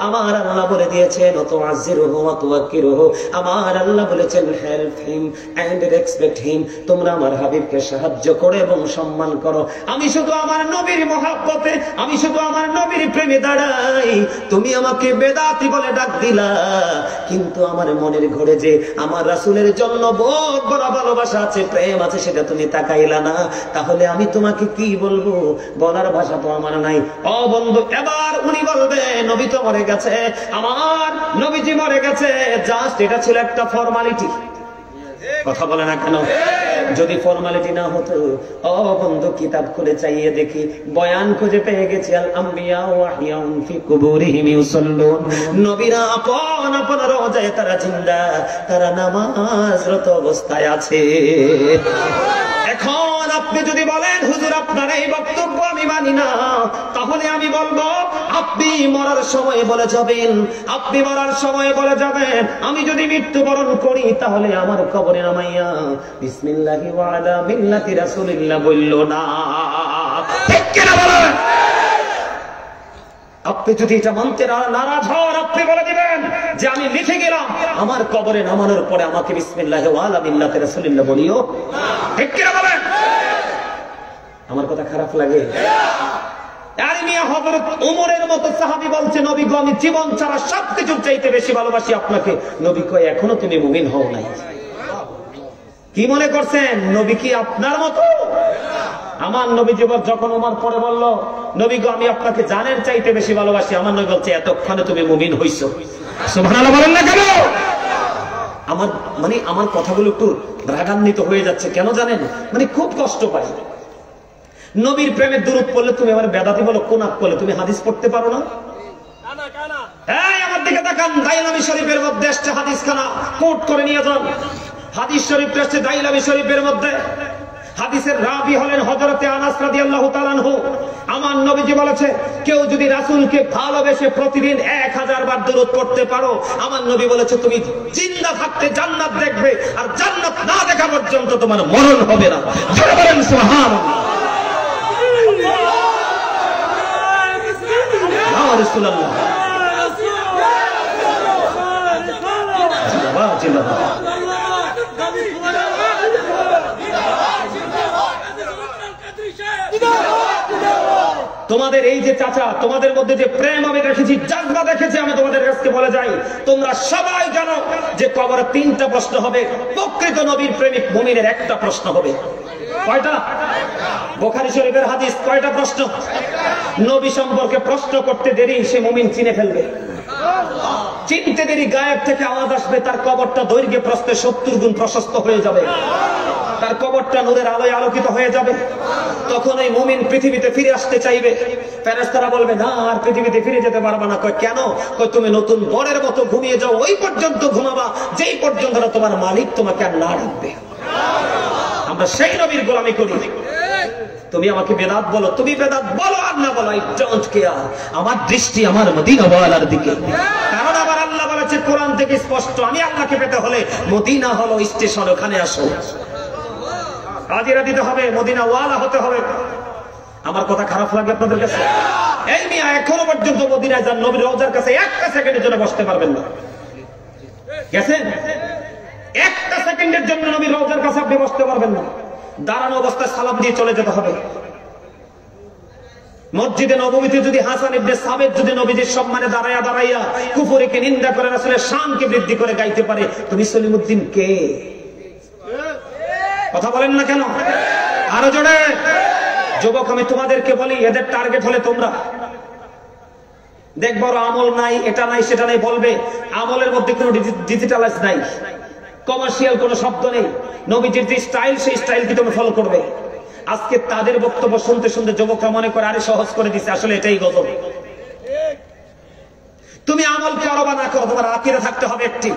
আমার আল্লাহ বলে দিয়েছেন তুআজ্জিরুহু ওয়া তুওয়াক্কিরুহু। আমার আল্লাহ বলেছেন help him and respect him. তোমরা আমার হাবিবকে সাহায্য করো এবং সম্মান করো। আমি শুধু আমার নবীর মহব্বতে, আমি শুধু আমার নবীর প্রেমে দাঁড়াই। তুমি আমাকে বেদাতি বলে ডাক দিলা, কিন্তু আমার মনের ঘরে যে আমার রাসূলের জন্য বহুত বড় ভালোবাসা আছে, প্রেম আছে, সেটা তুমি তাকাইলা না। তাহলে আমি তোমাকে কি বলবো? বলার ভাষা তো আমার নাই। ও বন্ধু, এবার উনি বলবে নবী তো মরে গেছে, আমার নবীজি মরে গেছে, জাস্ট এটা ছিল একটা ফর্মালিটি। কথা বলে না কেন? যদি ফর্মালিটি না হতো, ও বন্ধু কিতাব খুলে চাইয়ে দেখি, বয়ান খুঁজে পেয়ে গেছি, আল আম্বিয়া ওয়াহিয়াউন ফি কুবুরিহিম ইউসাল্লুন। নবীরা আপন আপন রওজায় তারা জিন্দা, তারা নামাজরত অবস্থায় আছে। এখন আপনি যদি বলেন হুজুর আপনার এই বক্তব্য আমি মানি না, তাহলে আমি বলবো আপনি মরার সময় বলে যাবেন, আপনি মরার সময় বলে যাবেন আমি যদি মৃত্যুবরণ করি তাহলে আমার কবরে নামাইয়া বিসমিল্লাহি ওয়া আলা মিল্লাতি রাসূলিল্লাহ বললো না। ঠিক কি না বলেন? আপনি যদি এটা মানতে নারাজ হন, আপনি বলে দিবেন যে আমি লিখে গেলাম আমার কবরে নামানোর পরে আমাকে বিসমিল্লাহি ওয়া আলা মিল্লাতি রাসূলিল্লাহ বলিও। ঠিক কি না বলেন? আমার কথা খারাপ লাগে? আর আর মিয়া হযরত ওমরের মতো সাহাবী বলছে নবী গো আমি জীবন ছাড়া সবকিছুর চাইতে বেশি ভালোবাসি আপনাকে। নবী কয় এখনো তুমি মুমিন হও নাই। কি মনে করছেন নবী কি আপনার মতো? আমার নবী যখন ওমর পরে বলল নবী গো আমি আপনাকে জানের চাইতে বেশি ভালোবাসি, আমার নবী বলছে এতক্ষণে তুমি মুমিন হইছো। সুবহানাল্লাহ বলেন না কেন? আমার কথাগুলো একটু রাগান্বিত হয়ে যাচ্ছে কেন জানেন? খুব কষ্ট পাই। নবীর প্রেমের দুরূদ পড়লে তুমি আমার বেদাতি বলো, কোনাক বলে তুমি হাদিস পড়তে পারো না? এই আমার দিকে তাকান, দাইলামি শরীফের মধ্যে আসছে হাদিস খানা কোট করে নিয়ে যান। হাদিস শরীফ আসছে দাইলামি শরীফের মধ্যে। হাদিসের রাবি হলেন হযরতে আনাস রাদিয়াল্লাহু তাআলা আনহু। আমার নবীজি বলেছে কেউ যদি রাসূলকে ভালোবেসে প্রতিদিন 1000 বার দুরূদ পড়তে পারো, আমার নবী বলেছে তুমি জিন্দা থাকতে জান্নাত দেখবে, আর জান্নাত না দেখা পর্যন্ত তোমার মরণ হবে না। জোরে বলেন সুবহানাল্লাহ। ইয়া রাসূলুল্লাহ জিন্দাবাদ। তোমাদের এই যে চাচা, তোমাদের মধ্যে যে প্রেম আমি দেখেছি, জাযবা দেখেছি, আমি তোমাদের কাছে বলে যাই তোমরা সবাই জানো যে কবরে 3টা প্রশ্ন হবে। প্রকৃত নবীর প্রেমিক মুমিনের একটা প্রশ্ন হবে। কয়টা? বুখারী শরীফের হাদিস। কয়টা প্রশ্ন? নবী সম্পর্কে প্রশ্ন করতে দেরি সে মুমিন চিনে ফেলবে। চিনতে দেরি গায়েব থেকে আওয়াজ আসবে, তার কবরটা দৈর্ঘ্যে প্রস্থে 70 গুণ প্রশস্ত হয়ে যাবে, তার কবরটা নূরের আলোয় আলোকিত হয়ে যাবে। তখন এই মুমিন পৃথিবীতে ফিরে আসতে চাইবে। ফেরেশতারা বলবে না আর পৃথিবীতে ফিরে যেতে পারবা না। কয় কেন? কয় তুমি নতুন বরের মতো ঘুমিয়ে যাও, ওই পর্যন্ত ঘুমাবা যেই পর্যন্ত তোমার মালিক তোমাকে আর না ডাকবে। আমরা সেই নবীর গোলামি করি। তুমি আমাকে বেদাত বলো, তুমি বেদাত বলো আর না বলো, আই ডোন্ট কেয়ার। আমার দৃষ্টি আমার মদিনা ওয়ালার দিকে। কারণ আবার আল্লাহ বলেছে কোরআন থেকে স্পষ্ট, আমি আল্লাহকে পেতে হলে মদিনা হলো স্টেশন, ওখানে আসো। হাজিরা দিতে হবে, মদিনা ওয়ালা হতে হবে। আমার কথা খারাপ লাগে আপনাদের কাছে? এই মিয়া এখনো পর্যন্ত মদিনায় যান, নবীর রওজার কাছে একটা সেকেন্ডের জন্য বসতে পারবেন না। গেছেন? একটা সেকেন্ডের জন্য নবীর রওজার কাছে আপনি বসতে পারবেন না। দাঁড়ানো অবস্থায় সালাম দিয়ে চলে যেতে হবে। মসজিদে নববীতে যদি হাসান ইবনে সাবিত যদি নবীজির সম্মানে দাঁড়াইয়া কুফরকে নিন্দা করে রাসূলের শানকে বৃদ্ধি করে গাইতে পারে, তুমি সলিমুদ্দিন কে? কথা বলেন না কেন? আরো জোরে। যুবক আমি তোমাদেরকে বলি, এদের টার্গেট হলে তোমরা দেখবো আমল নাই, এটা নাই সেটা নাই বলবে। আমলের মধ্যে কোনো ডিজিটালাইজ নাই, কমার্শিয়াল কোনো শব্দ নেই। নবীজির যে স্টাইল, সেই স্টাইল কি তুমি ফলো করবে? আজকে তাদের বক্তব্য শুনতে শুনতে যুবকরা মনে করে আরে সহজ করে দিচ্ছে, আসলে এটাই গজব। তুমি আমল করো বা না করো, তোমার আকীদা থাকতে হবে একটি।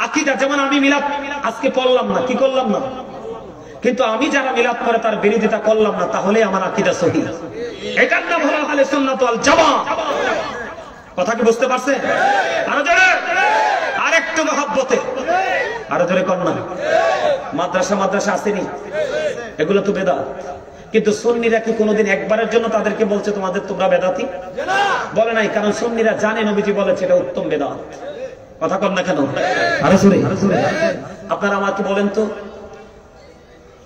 আকীদা যেমন আমি মিলাদ আজকে পড়লাম না, কি করলাম না, কিন্তু আমি যারা মিলাদ করে তার বিরোধিতা করলাম না, তাহলে আমার আকীদা সহিহ। এটার নাম হলো আহলে সুন্নাত ওয়াল জামাত। কথা কি বুঝতে পারছেন? আরো জোরে, আরেকটু মহব্বতে, আরো জোরে কর না। মাদ্রাসা আসেনি, এগুলো তো বেদাত। কিন্তু সুন্নিরা কি কোনোদিন একবারের জন্য তাদেরকে বলছে তোমরা বেদাতি? বলে নাই, কারণ সুন্নিরা জানে নবীজি বলেছে এটা উত্তম বেদাত। কথা কর না কেন? আরো জোরে। আপনারা আমাকে বলেন তো,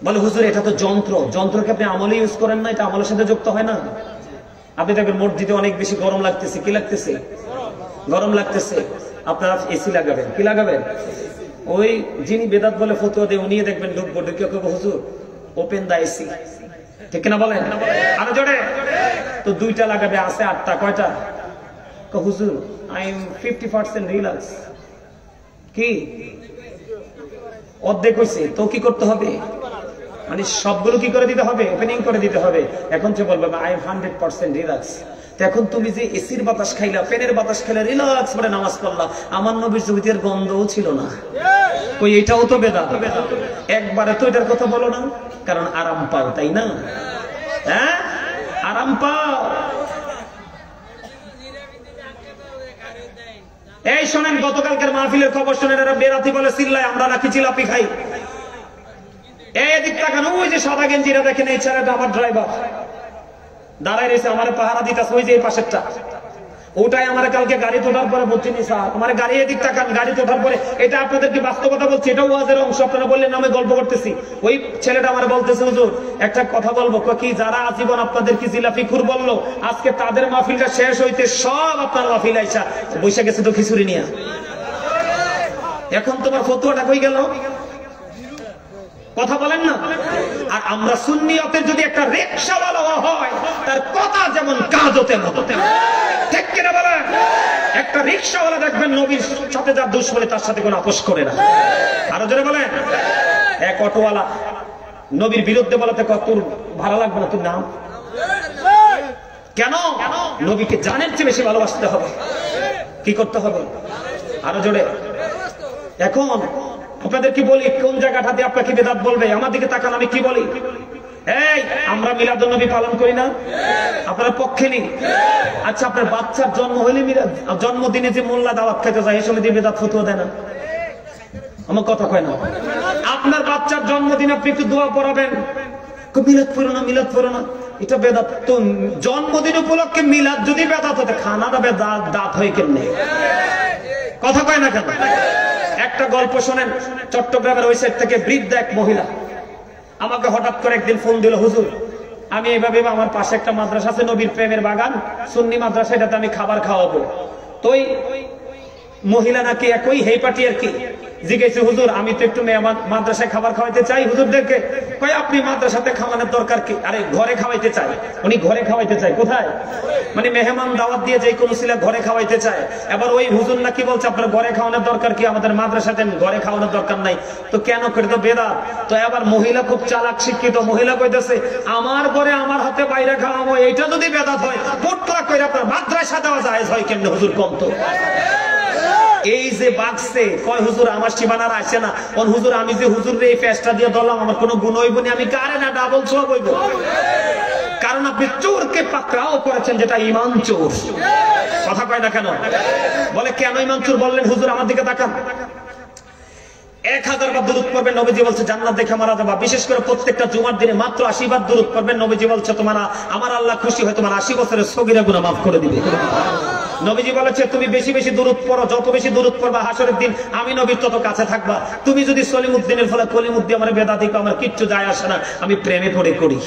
বলে হুজুর এটা তো যন্ত্রকে আপনি আমলে ইউজ করেন না, এটা আমলের সাথে যুক্ত হয় না। আপনি দেখবেন মসজিদে অনেক বেশি গরম লাগতেছে, কি লাগতেছে? গরম লাগতেছে, আপনারা এসি লাগাবেন। কি লাগাবেন? ওই যিনি বেদাত বলে ফতোয়া দেয় উনি দেখবেন ঢুকবো, ঢুকে হুজুর ওপেন দা এসি, ঠিক কিনা বলেন? আরো জোরে। তো 2টা লাগাবে, আছে 8টা। কয়টা? হুজুর আই এম 50% রিল্যাক্স। কি অর্ধেক হয়েছে, তো কি করতে হবে? মানে সবগুলো কি করে দিতে হবে? ওপেনিং করে দিতে হবে। এখন সে বলবে আই এম 100% রিল্যাক্স। এখন তুমি যে এসির বাতাস খাইলা, ফ্যানের বাতাস খাইলা, রিল্যাক্স করে নামাজ পড়লা, আমার নবীর জমিতের গন্ধও ছিল না। কই এটাও তো বেদাত। একবারে তো এটার কথা বলো না, কারণ আরাম পাও, তাই না? হ্যাঁ, আরাম পাও। এই শোনেন, গতকালকের মাহফিলের খবর শোনেন, এরা বেরাতি বলে চিল্লায়, আমরা নাকি জিলাপি খাই। এদিক তাকান, ওই যে সাদা গেঞ্জিরা দেখেন, এই ছেলেটা আমার ড্রাইভার দাঁড়ায় রয়েছে, আমার পাহারা দিতেছে, ওই যে এই পাশেরটা। ওটাই আমার কালকে গাড়ি তোঠার পরে বলছি স্যার আমার গাড়ি এদিক তাকান, গাড়ি তোঠার পরে এটা আপনাদেরকে বাস্তবতা বলছি, এটা ওয়াজের অংশ, আপনারা বললেন আমি গল্প করতেছি। ওই ছেলেটা আমার বলতেছে হুজুর একটা কথা বলবো, কি যারা আজীবন আপনাদের কি জিলাপি খুর বললো, আজকে তাদের মাহফিলটা শেষ হইতে সব আপনার মাহফিল আইসা বসে গেছে তো খিচুড়ি নিয়ে। এখন তোমার ফতুয়াটা কই গেল? কথা বলেন না। আর আমরা সুন্নিয়তের যদি একটা রিকশাওয়ালা হয় তার কথা যেমন কাজও তেমন, ঠিক কিনা বলেন? একটা রিকশাওয়ালা দেখবেন নবীর সাথে যার দুশমনি তার সাথে কোনো আপোষ করে না। আরো জোরে বলেন। এক অটোওয়ালা নবীর বিরুদ্ধে বলাতে তোর ভালো লাগবে না, তোর নাম কেন? নবীকে জানের চেয়ে বেশি ভালোবাসতে হবে। কি করতে হবে? আরো জোরে। এখন আপনাদের কি বলি, কোন জায়গাটাতে আপনাকে বেদাত বলবে? আমার দিকে তাকান, আমি কি বলি? এই আমরা মিলাদুন নবী পালন করি না? আপনারা পক্ষে নেই? আচ্ছা আপনার বাচ্চার জন্ম হইলে জন্মদিনে যে মোল্লা দাওয়াত খাইতে যায় এই সময় দিয়ে বেদাত ফতোয়া দেয় না? আমার কথা কয় না। আপনার বাচ্চার জন্মদিন আপনি একটু দোয়া পড়াবেন, মিলাদ পড়ো না, মিলাদ পড়ো না, এটা বেদাত। তো জন্মদিন উপলক্ষে মিলাদ যদি বেদাত হতে, খানাটা বেদাত দাঁত হয়ে কেমনে? কথা কয় না কেন? একটা গল্প শোনেন। চট্টগ্রামের ওই সাইড থেকে বৃদ্ধ এক মহিলা আমাকে হঠাৎ করে একদিন ফোন দিল, হুজুর আমি এইভাবে আমার পাশে একটা মাদ্রাসা আছে নবীর প্রেমের বাগান, সুন্নি মাদ্রাসা, এটাতে আমি খাবার খাওয়াবো। তো ওই মহিলা নাকি একই হেই পার্টি আর কি জিজ্ঞেস, হুজুর আমি তো একটু মাদ্রাসায় খাবার খাওয়াইতে চাই হুজুরদেরকে। কয় আপনি মাদ্রাসাতে খাওয়ানোর দরকার কি? আরে ঘরে খাওয়াইতে চাই। উনি ঘরে খাওয়াইতে চায় কোথায়? মানে মেহমান দাওয়াত দিয়ে যে কোনো ছিল ঘরে খাওয়াইতে চায়। এবার ওই হুজুর নাকি বলছে আপনার ঘরে খাওয়ানোর দরকার কি? আমাদের মাদ্রাসাতে ঘরে খাওয়ানোর দরকার নাই। তো কেন করে? তো বেদাত। তো এবার মহিলা খুব চালাক শিক্ষিত মহিলা কইতেছে, আমার ঘরে আমার হাতে বাইরে খাওয়াবো, এইটা যদি বেদাত হয় পোটলা করে আপনার মাদ্রাসা দেওয়া যায় হয় কেমনে হুজুর কম তো? এই যে বাগছে কয় হুজুর আমার সীমানার আসে না, কোন হুজুর আমি যে হুজুর এই পেশটা দিয়ে ধরলাম আমার কোনো গুণ হইব না, আমি কারে না ডাবল সব হইব। কারণ আপনি চোরকে পাকড়াও করেছেন, যেটা ইমান চোর। কথা কয় না কেন? বলে কেন ইমান চোর বললেন? হুজুর আমার দিকে তাকান, 1000 বার দুরূদ পড়বেন, নবীজি বলছে জান্নাত দেখে মারা যাবা। বিশেষ করে প্রত্যেকটা জুমার দিনে মাত্র 80 বার দুরূদ পড়বেন, নবীজি বলছে তোমার আমার আল্লাহ খুশি হয় তোমার 80 বছরের সগীরা গুনাহ মাফ করে দিবে। নবীজি বলেছে তুমি বেশি বেশি দুরূদ পড়ো, যত বেশি দুরূদ পড়বা হাসরের দিন আমি নবীর তত কাছে থাকবা। তুমি যদি সলিমউদ্দিনের ফলে কলিমউদ্দিন আমার বেদাতি আমার কিচ্ছু যায় আসে না, আমি প্রেমে পড়ে করি।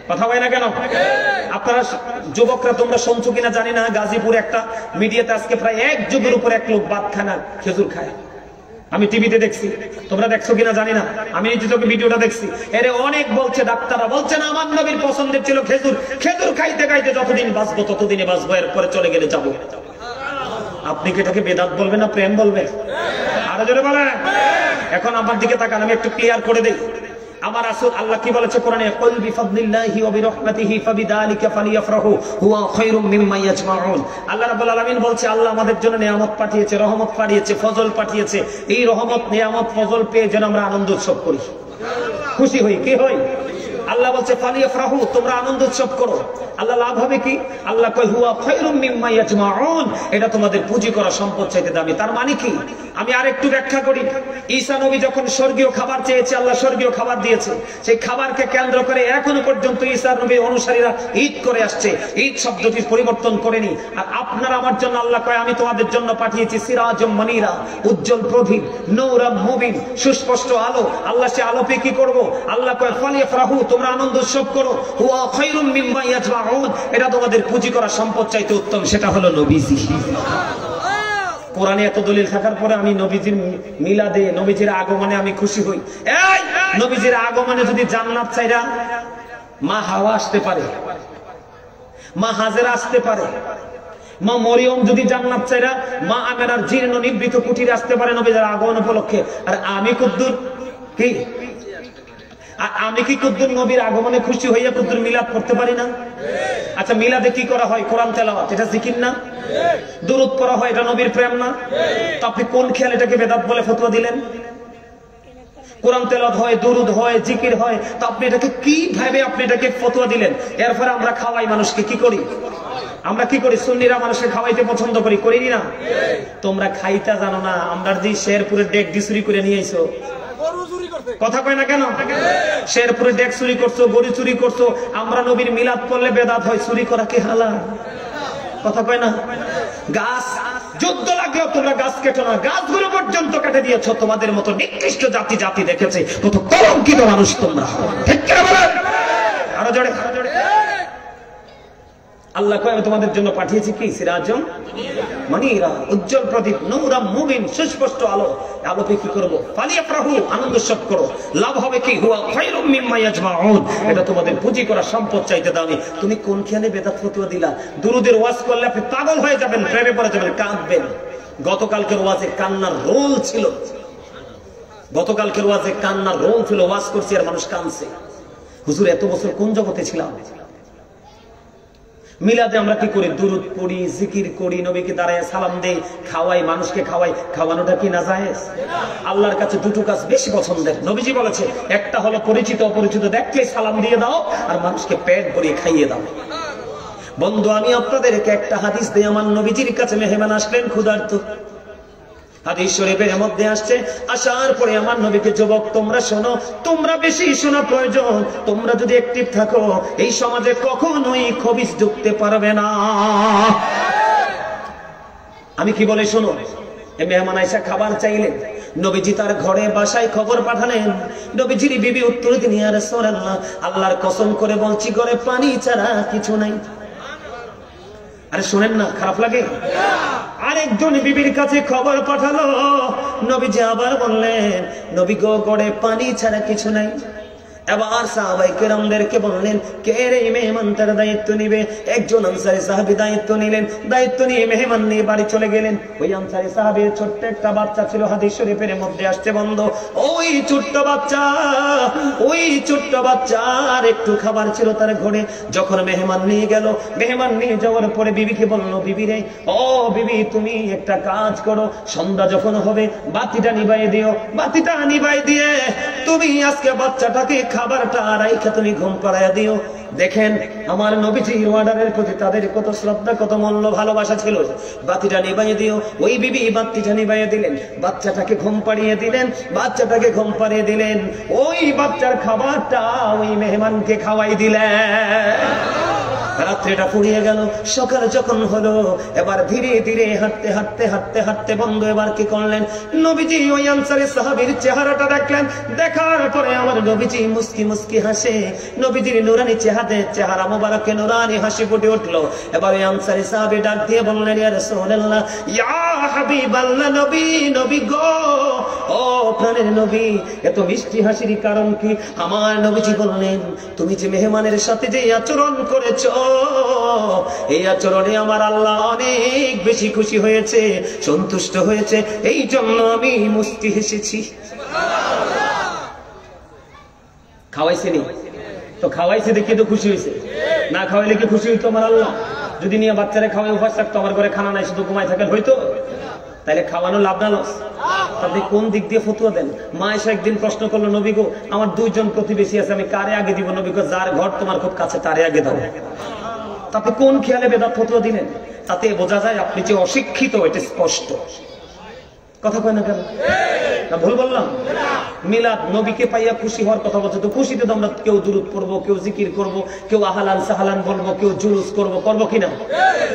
কথা হয় না কেন? আপনারা যুবকরা তোমরা শুনছো কিনা জানি না, গাজীপুরে একটা মিডিয়াতে আজকে প্রায় 1 যুগের উপর এক লোক বাদখানা খেজুর খায়। আমি টিভিতে দেখছি, তোমরা দেখছো কিনা জানি না, আমি নিজে চোখে ভিডিওটা দেখছি। এরে অনেক বলছে, ডাক্তাররা বলছেন আমার নবীর পছন্দের ছিল খেজুর, খেজুর খাইতে খাইতে যতদিন বাঁচবো ততদিনে বাঁচবো, এরপরে চলে গেলে যাবো। আপনি কি এটাকে বেদাত বলবেন না প্রেম বলবেন? আরো জোরে বলেন। এখন আমার দিকে তাকান, আমি একটু ক্লিয়ার করে দেই। আমার রাসূল আল্লাহ কি বলেছে কোরআনে, কুল বিফাদলিল্লাহি ওয়া বিরহমাতিহি ফাবিযালিকা ফালিয়াফরাহু হুয়া খায়রুম মিম্মা ইয়াজমাউন। আল্লাহ রাব্বুল আলামিন বলছে আল্লাহ আমাদের জন্য নিয়ামত পাঠিয়েছে, রহমত পাঠিয়েছে, ফজল পাঠিয়েছে। এই রহমত নিয়ামত ফজল পেয়ে যেন আমরা আনন্দ উৎসব করি, খুশি হই। কি হই? আল্লাহ বলছে ফালিয়াফরাহু, তোমরা আনন্দ উৎসব করো। আল্লাহ লাভ হবে কি? আল্লাহ কয় হুয়া খায়রুম মিম্মা ইয়াজমাউন, এটা তোমাদের পুঁজি করা সম্পদ চাইতে দামি। তার মানে কি? আমি আরেকটু ব্যাখ্যা করি। ঈসা নবী যখন স্বর্গীয় খাবার চেয়েছে, আল্লাহ স্বর্গীয় খাবার দিয়েছে। সেই খাবারকে কেন্দ্র করে এখনো পর্যন্ত ঈসা নবীর অনুসারীরা ঈদ করে আসছে। ঈদ শব্দটির পরিবর্তন করেনি। আর আপনার আমার জন্য আল্লাহ কয় আমি তোমাদের জন্য পাঠিয়েছি সিরাজুম মনিরা, উজ্জ্বল প্রদীপ, নূরাম মুবিন, সুস্পষ্ট আলো। আল্লাহ সে আলো পেয়ে কি করবো? আল্লাহ কয় ফালিয়াফরাহু, তোমরা আনন্দ উৎসব করো। হুয়া খায়রুম মিম্মা ইয়াজমাউন, এটা তোমাদের পুঁজি করা সম্পদ চাইতে উত্তম, সেটা হলো নবীজি। কোরআনে এত দলিল থাকার পরে আমি নবীজির মিলাদে, নবীজির আগমনে আমি খুশি হই। এই নবীজির আগমনে যদি জান্নাত চাইরা মা হাওয়া আসতে পারে, মা হাজেরা আসতে পারে, মা মরিয়ম যদি জান্নাত চাইরা মা আমেনার জীর্ণ নিবৃত কুটিরে আসতে পারে নবীজির আগমন উপলক্ষে। আর আমি কুদ্দুর কি, আমি কি কুদ্দুর নবীর আগমনে খুশি হইয়া কুদ্দুর মিলাদ করতে পারি না? আচ্ছা মিলাদে কি করা হয়? কোরআন তেলাওয়াত, এটা জিকির না? দুরূদ পড়া হয়, এটা নবীর প্রেম না? তো আপনি কোন খেয়াল এটাকে বেদাত বলে ফতোয়া দিলেন? কোরআন তেলাওয়াত হয়, দুরূদ হয়, জিকির হয়, তো আপনি এটাকে কিভাবে আপনি এটাকে ফতোয়া দিলেন? এরপরে আমরা খাওয়াই মানুষকে, কি করি? আমরা কি করি? সুন্নিরা মানুষকে খাওয়াইতে পছন্দ করি, করিনি না? তোমরা খাইতা জানো না, আমরা যে শেরপুরের ডেক চুরি করে নিয়ে আইছো। কথা কয় না কেন? শেরপুরে ডেক চুরি করছো, গরু চুরি করছো। আমরা নবীর মিলাদ পড়লে বেদাত হয়, চুরি করা কি হালাল? কথা কয় না? গাছ যুদ্ধ লাগলেও তোমরা গাছ কেটো না, গাছগুলো পর্যন্ত কেটে দিয়েছো। তোমাদের মতো নিকৃষ্ট জাতি দেখেছে, কত কলঙ্কিত মানুষ তোমরা। ঠিক কিনা বলেন? আরো জোরে। আল্লাহ কয় আমি তোমাদের জন্য পাঠিয়েছি কি? সিরাজম মনিরা, উজ্জ্বল প্রদীপ, নূরাম মুবিন, সুস্পষ্ট আলো। আলোকে কি করবো? ফালিয়াফরাহু, আনন্দ উৎসব করো। লাভ হবে কি? হুয়া খায়রুম মিম্মা ইয়াজমাউন, এটা তোমাদের পুঁজি করা সম্পদ চাইতে দামি। তুমি কোন খেয়ালে বেদাত ফতোয়া দিলা? দুরুদের ওয়াজ করলে আপনি পাগল হয়ে যাবেন, প্রেমে পড়ে যাবেন, কাঁদবেন। গতকালকের ওয়াজে কান্নার রোল ছিল, গতকালকের ওয়াজে কান্নার রোল ছিল। ওয়াজ করছি আর মানুষ কাঁদছে। হুজুর এত বছর কোন জগতে ছিলাম? মিলাদে আমরা কি করি? দুরুদ পড়ি, জিকির করি, নবীকে দাঁড়ায় সালাম দেই, খাওয়াই, মানুষকে খাওয়াই। খাওয়ানোটা কি নাজায়েজ? আল্লাহর কাছে দুটো কাজ বেশি পছন্দের। নবীজি বলেছে, একটা হলো পরিচিত অপরিচিত দেখলে সালাম দিয়ে দাও, আর মানুষকে পেট ভরিয়ে খাইয়ে দাও। বন্ধু, আমি আপনাদেরকে একটা হাদিস দেই। আমার নবীজির কাছে মেহমান আসলেন ক্ষুধার্ত। হাদিস শরীফের মধ্যে আসছে, আসার পরে আমার নবীকে, যুবক তোমরা শোনো, তোমরা বেশি শোনা প্রয়োজন। তোমরা যদি অ্যাক্টিভ থাকো, এই সমাজে কখনোই খবিস ঢুকতে পারবে না। আমি কি বলে শোনো। এই মেহমান আয়েশা খাবার চাইলেন, নবীজি তার ঘরে বাসায় খবর পাঠালেন। নবীজির বিবি উত্তর দিলেন, ইয়া রাসূলুল্লাহ, আল্লাহর কসম করে বলছি ঘরে পানি ছাড়া কিছু নাই। আরে শোনেন না, খারাপ লাগে? আরেকজন বিবির কাছে খবর পাঠালো, নবীজি আবার বললেন, নবী গো ঘরে পানি ছাড়া কিছু নাই। এবার সাহাবায়ে কেরামদেরকে বললেন, কে রে মেহমানটার দায়িত্ব নিবে? একজন আনসারী সাহাবী দায়িত্ব নিলেন। দায়িত্ব নিয়ে মেহমান নিয়ে বাড়ি চলে গেলেন। ওই আনসারী সাহাবীর ছোট্ট একটা বাচ্চা ছিল, হাদিস শরীফের মধ্যে আসছে বন্ধ। ওই ছোট্ট বাচ্চার একটু খাবার ছিল তার ঘরে। যখন মেহমান নিয়ে গেল, মেহমান নিয়ে যাওয়ার পরে বিবিকে বলল, বিবি রে, ও বিবি, তুমি একটা কাজ করো, সন্ধ্যা যখন হবে বাতিটা নিভাই দিও। বাতিটা নিভাই দিয়ে তুমি আজকে বাচ্চাটাকে খাবারটা রাইখা তুমি ঘুম পাড়াইয়া দিও। দেখেন আমার নবীজির অর্ডারের প্রতি তাদের কত শ্রদ্ধা, কত মূল্য, ভালোবাসা ছিল। বাতিটা নিভাইয়ে দিও। ওই বিবি বাতিটা নিভাইয়ে দিলেন, বাচ্চাটাকে ঘুম পাড়িয়ে দিলেন, বাচ্চাটাকে ঘুম পাড়িয়ে দিলেন। ওই বাচ্চার খাবারটা ওই মেহমানকে খাওয়াই দিলেন। রাত্রিটা ফুরিয়ে গেল। সকাল যখন হলো, এবার ধীরে ধীরে হাঁটতে বন্ধু এবার কি করলেন? নবীজি ওই আনসারী সাহাবীর চেহারাটা দেখলেন। দেখার পরে আমার নবীজি মুস্কি মুস্কি হাসে। নবীজির নুরানি চেহারা মোবারকে নুরানি হাসি ফুটে উঠলো। এবার ওই আনসারী সাহাবী ডাক দিয়ে বললেন, ইয়া রাসূলুল্লাহ, ইয়া হাবিবাল্লাহ, নবী গো, ও প্রাণের নবী, এত মিষ্টি হাসির কারণ কি? আমার নবীজি বললেন, তুমি যে মেহমানের সাথে যে আচরণ করেছো, এই আচরণে আমার আল্লাহ অনেক বেশি খুশি হয়েছে, সন্তুষ্ট হয়েছে, এই জন্য আমি মুস্কি হেসেছি। খাওয়াইছেনি তো, খাওয়াইছে দেখে তো খুশি হয়েছে। না খাওয়াইলে কি খুশি হইতো আমার আল্লাহ? যদি নিয়ে বাচ্চারা খাওয়াই উপাস থাকতো, আমার ঘরে খানা নাই, শুধু ঘুমাই থাকেন হইতো? তাহলে খাওয়ানো লাভ না লস? আপনি কোন দিক দিয়ে ফতুয়া দেন? মা এসে একদিন প্রশ্ন করলো, নবী গো, আমার দুইজন প্রতিবেশী আছে, আমি কারে আগে দিব? নবী গো, যার ঘর তোমার খুব কাছে তারে আগে দাও। তাতে কোন খেয়ালে বেদাত ফতুয়া দিলেন? তাতে বোঝা যায় আপনি যে অশিক্ষিত, এটা স্পষ্ট। কথা কয় না কেন? না ভুল বললাম? মিলাদ নবীকে পাইয়া খুশি হওয়ার কথা বলছে, তো খুশিতে তো আমরা কেউ দুরূদ পড়বো, কেউ জিকির করব, কেউ আহলান সাহলান বলবো, কেউ জুলুস করবো কিনা?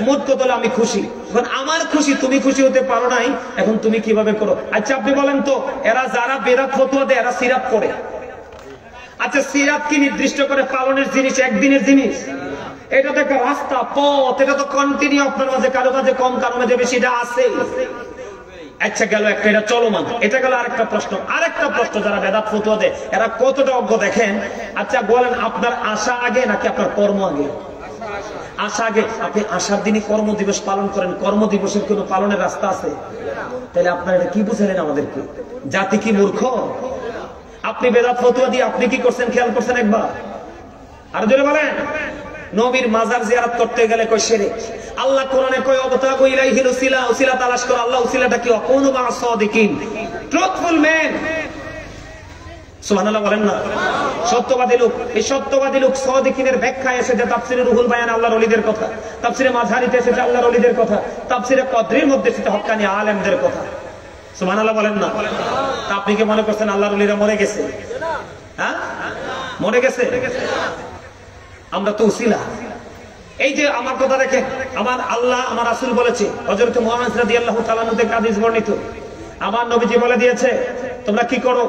মোট কথা আমি খুশি। এখন আমার খুশি, তুমি খুশি হতে পারো নাই, এখন তুমি কিভাবে করো? আচ্ছা আপনি বলেন তো, এরা যারা বেদাত ফতুয়া দেয়, এরা সিরাত করে। আচ্ছা সিরাত কি নির্দিষ্ট করে পালনের জিনিস, একদিনের জিনিস? এটা তো একটা রাস্তা, পথ, এটা তো কন্টিনিউ। আপনার মাঝে কারো মাঝে কম, কারো মাঝে বেশি, এটা আছে। আচ্ছা গেল একটা, এটা চলমান। এটা গেল আরেকটা প্রশ্ন, যারা বেদাত ফতুয়া দেয় এরা কতটা অজ্ঞ দেখেন। আচ্ছা বলেন, আপনার আশা আগে নাকি আপনার কর্ম আগে? আশা আগে। আপনি আশার দিনই কর্ম দিবস পালন করেন, কর্ম দিবসের কোন পালনের রাস্তা আছে? তাহলে আপনারা এটা কি বুঝালেন আমাদেরকে? জাতি কি মূর্খ? আপনি বেদাত ফতুয়া দিয়ে আপনি কি করছেন খেয়াল করছেন একবার? আর জোরে বলেন। নবীর মাজার জিয়ারত করতে গেলে কই শিরক। আল্লাহ কোরআনে কই অবতাগু ইলাইহিল উসিলা, উসিলা তালাশ করো। আল্লাহ উসিলাটা কি? অকুনু মা সাদিকিন, ট্রুথফুল ম্যান। সুবহানাল্লাহ বলেন না? সত্যবাদী লোক। এই সত্যবাদী লোক সাদিকিনের ব্যাখ্যায় এসেছে তাফসিরে রুহুল বায়ান আল্লাহর ওলিদের কথা, তাফসিরে মাযহারিতে এসেছে আল্লাহর ওলিদের কথা, তাফসিরে কদরির মধ্যে এসেছে হক্কানি আলেমদের কথা। সুবহানাল্লাহ বলেন না? তা আপনি কি মনে করছেন আল্লাহর ওলিরা মরে গেছে? হ্যাঁ, মরে গেছে? আমরা তো উসিলা। এই যে আমার কথা দেখে, আমার আল্লাহ আমার রাসূল বলেছে, হযরত মুহাম্মদ রাদিয়াল্লাহু তাআলা আনহু থেকে হাদিস বর্ণিত, আমার নবীজি বলে দিয়েছে তোমরা কি করো,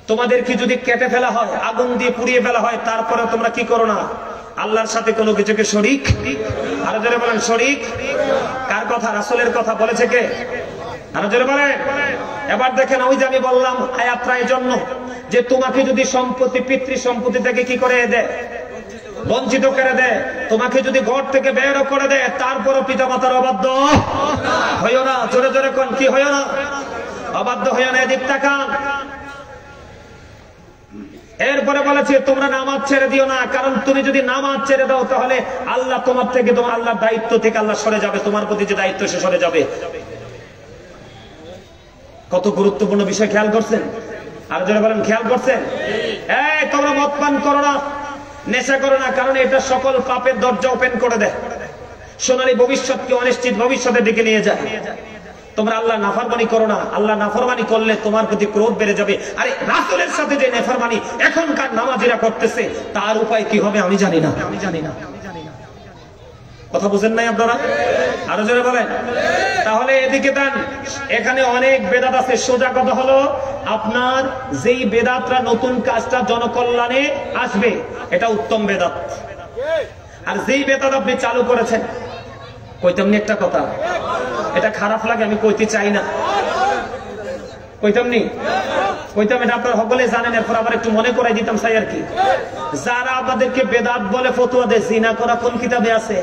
তোমাদের কি যদি কেটে ফেলা হয়, আগুন দিয়ে পুড়িয়ে ফেলা হয়, তারপরে তোমরা কি করো না, আল্লাহর সাথে কোনো কিছুকে শরীক, আরো জোরে বলেন শরীক। কার কথা? রাসূলের কথা বলেছে কে? আরো জোরে বলেন। এবার দেখেন, ওই যে আমি বললাম আয়াতটা এই জন্য যে তোমাকে যদি সম্পত্তি, পিতৃ সম্পত্তি থেকে কি করে দেয়, বঞ্চিত করে দেয়, তোমাকে যদি ঘর থেকে বের করে দেয়, তারপরও পিতা মাতার অবাধ্য হইও না। জোরে জোরে কোন, কি হইও না? অবাধ্য হইও না। এদিক তাকান। এরপরে বলেছে তোমরা নামাজ ছেড়ে দিও না, কারণ তুমি যদি নামাজ ছেড়ে দাও তাহলে আল্লাহ তোমার থেকে, তোমার আল্লাহর দায়িত্ব থেকে আল্লাহ সরে যাবে, তোমার প্রতি যে দায়িত্ব সে সরে যাবে। কত গুরুত্বপূর্ণ বিষয়, খেয়াল করছেন? আর যারা বলেন খেয়াল করছেন? এই তোমরা মদ পান করো না, নেশা করো না, কারণ এটা সকল পাপের দরজা ওপেন করে দেয়, সোনালী ভবিষ্যৎকে অনিশ্চিত ভবিষ্যতের দিকে নিয়ে যায়। তোমরা আল্লাহ নাফরমানি করো না, আল্লাহ নাফরমানি করলে তোমার প্রতি ক্রোধ বেড়ে যাবে। আরে রাসূলের সাথে যে নাফরমানি এখনকার নামাজিরা করতেছে, তার উপায় কি হবে আমি জানি না। কথা বুঝেন নাই আপনারা? আরো জোরে বলেন। তাহলে এদিকে দেন, এখানে অনেক বেদাত আছে। সোজা কথা হলো, আপনার যেই বেদাতরা নতুন কাজটা জনকল্যাণে আসবে, এটা উত্তম বেদাত। আর যেই বেদাত আপনি চালু করেছেন, কইতামনি একটা কথা, এটা খারাপ লাগে, আমি কইতে চাই না, কইতামনি, কইতাম, এটা আপনারা সকলে জানেন। এরপর আবার একটু মনে করাই দিতাম চাই আর কি। যারা আমাদেরকে বেদাত বলে ফতোয়া দেয়, জিনা করা কোন কিতাবে আছে?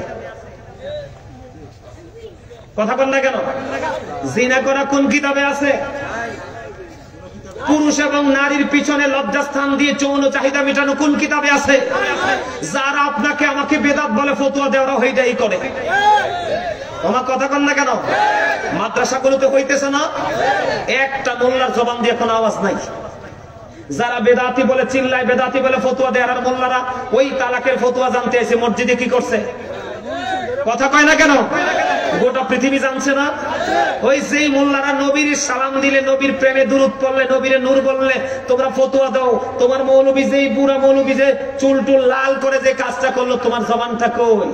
কথা বল না কেন? জিনা করা কোন কিতাবে আছে? পুরুষ এবং নারীর পিছনে লজ্জাস্থান দিয়ে যৌন চাহিদা মেটানো কোন কিতাবে আছে? যারা আপনাকে আমাকে বেদাত বলে ফতোয়া দেওয়া হইটাই করে। আমার কথা কন না কেন? মাদ্রাসাগুলোতে হইতেছে না? একটা মোল্লার জবান দিয়ে কোনো আওয়াজ নাই। যারা বেদাতি বলে চিল্লায়, বেদাতি বলে ফতোয়া দেয়, আর মোল্লারা ওই তালাকের ফতোয়া জানতে এসে মসজিদে কি করছে? কথা কয় না কেন? গোটা পৃথিবী জানছে না? ওই যেই মোল্লারা নবীর সালাম দিলে, নবীর প্রেমে দুরূদ পড়লে, নবীরে নূর বললে তোমরা ফতোয়া দাও, তোমার মৌলবী যেই বুড়া মৌলবী যে চুল টুল লাল করে যে কাজটা করলো, তোমার জবানটা কই?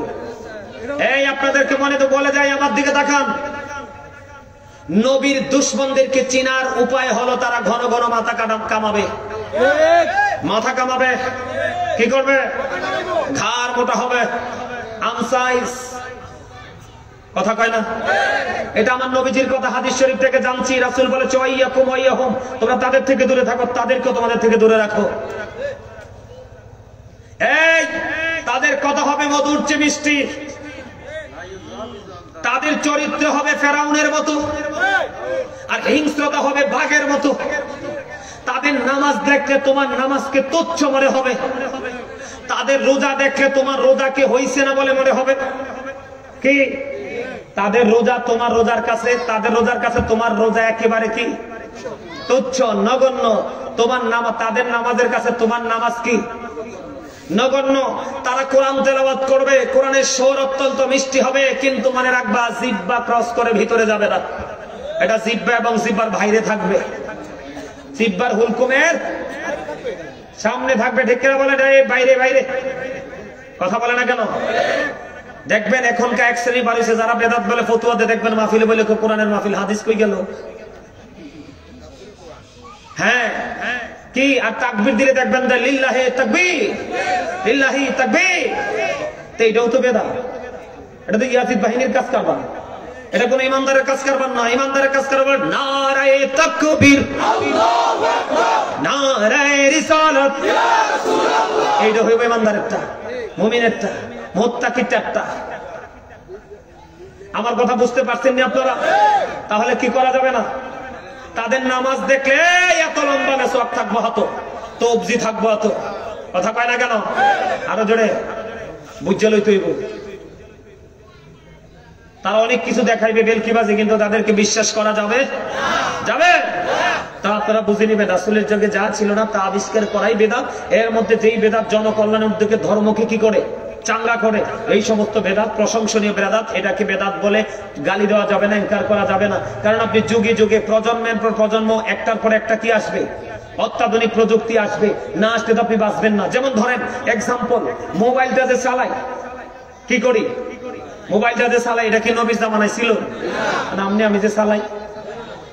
এই আপনাদেরকে মনে তো বলে যায়, আমার দিকে তাকান। নবীর দুশমনদেরকে চিনার উপায় হলো তারা ঘন ঘন মাথা কামাবে, মাথা কামাবে। কি করবে? ঘাড় মোটা হবে, আমসাইজ। কথা কয় না? এটা আমার নবীজির কথা, হাদিস শরীফ থেকে জানছি। রাসূল বলেছে ওয়াইয়াকুম ওয়াইয়াহুম, তোমরা তাদের থেকে দূরে থাকো, তাদেরকেও তোমাদের থেকে দূরে রাখো। এই তাদের কথা হবে মধুর চেয়ে মিষ্টি, তাদের চরিত্র হবে ফেরাউনের মতো, আর হিংস্রতা হবে বাঘের মতো। তাদের নামাজ দেখলে তোমার নামাজকে তুচ্ছ মনে হবে, তাদের রোজা দেখলে তোমার রোজাকে হইছে না বলে মনে হবে। কি? তাদের রোজা তোমার রোজার কাছে, তাদের রোজার কাছে তোমার রোজা একেবারে কি? তুচ্ছ, নগণ্য। তোমার নামাজ তাদের নামাজের কাছে তোমার নামাজ কি? নগণ্য। তারা কোরআন তেলাওয়াত করবে, কোরআনের সুর অত্যন্ত মিষ্টি হবে, কিন্তু মনে রাখবা জিহ্বা ক্রস করে ভিতরে যাবে না। এটা জিহ্বা এবং জিহ্বার বাইরে থাকবে, জিহ্বার হুলকুমের সামনে থাকবে। ঠিক কিনা বলে? বাইরে বাইরে। কথা বলে না কেন? দেখবেন এখনকার এক শ্রেণী বাড়িছে যারা বেদাত বলে ফতোয়া দেয়, দেখবেন মাহফিলে বলে কোরআনের মাহফিল, হাদিস কই গেল? হ্যাঁ কি? আর তাকবীর দিলে দেখবেন লিল্লাহি তাকবীর, লিল্লাহি তাকবীর। তো এটাও তো বেদাত। এটা তো ইয়াজিদ বাহিনীর কাজ কারবার, এটা কোন ইমানদারের কাজ কারবার না। ইমানদারের কাজ কারবার নারায়ে তাকবীর, আল্লাহু আকবার, নারায়ে রিসালাত, ইয়া রাসূলুল্লাহ। এইটা হইবে ইমানদারেরটা, মুমিনেরটা, মুত্তাকিরটা। আমার কথা বুঝতে পারছেন না আপনারা? তাহলে কি করা যাবে না? তাদের নামাজ দেখলে এত লম্বা মেসওয়াক থাকবো হতো, তবজি থাকবো হতো। কথা কয় না কেন? আরো জোরে বুঝে লইতে হইব। তারা অনেক কিছু দেখাইবে বেলকিবাজি, কিন্তু তাদেরকে বিশ্বাস করা যাবে যাবে তা আপনারা বুঝে নিবেন। রাসূলের যুগে যা ছিল না তা আবিষ্কার করাই বেদাত। এর মধ্যে যেই বেদাত জনকল্যাণের উদ্যোগে ধর্মকে কি করে? চাঙ্গা করে। এই সমস্ত বেদাত প্রশংসনীয় বেদাত। এটাকে বেদাত বলে গালি দেওয়া যাবে না, ইনকার করা যাবে না। কারণ আপনি যুগে যুগে প্রজন্মের পর প্রজন্ম একটার পর একটা কি আসবে? অত্যাধুনিক প্রযুক্তি আসবে, না আসলে তো আপনি বাঁচবেন না। যেমন ধরেন এক্সাম্পল, মোবাইলটা যে চালায়, কি করি? মোবাইলটা যে চালাই এটা কি নবীর জামানায় ছিল? আমি যে চালাই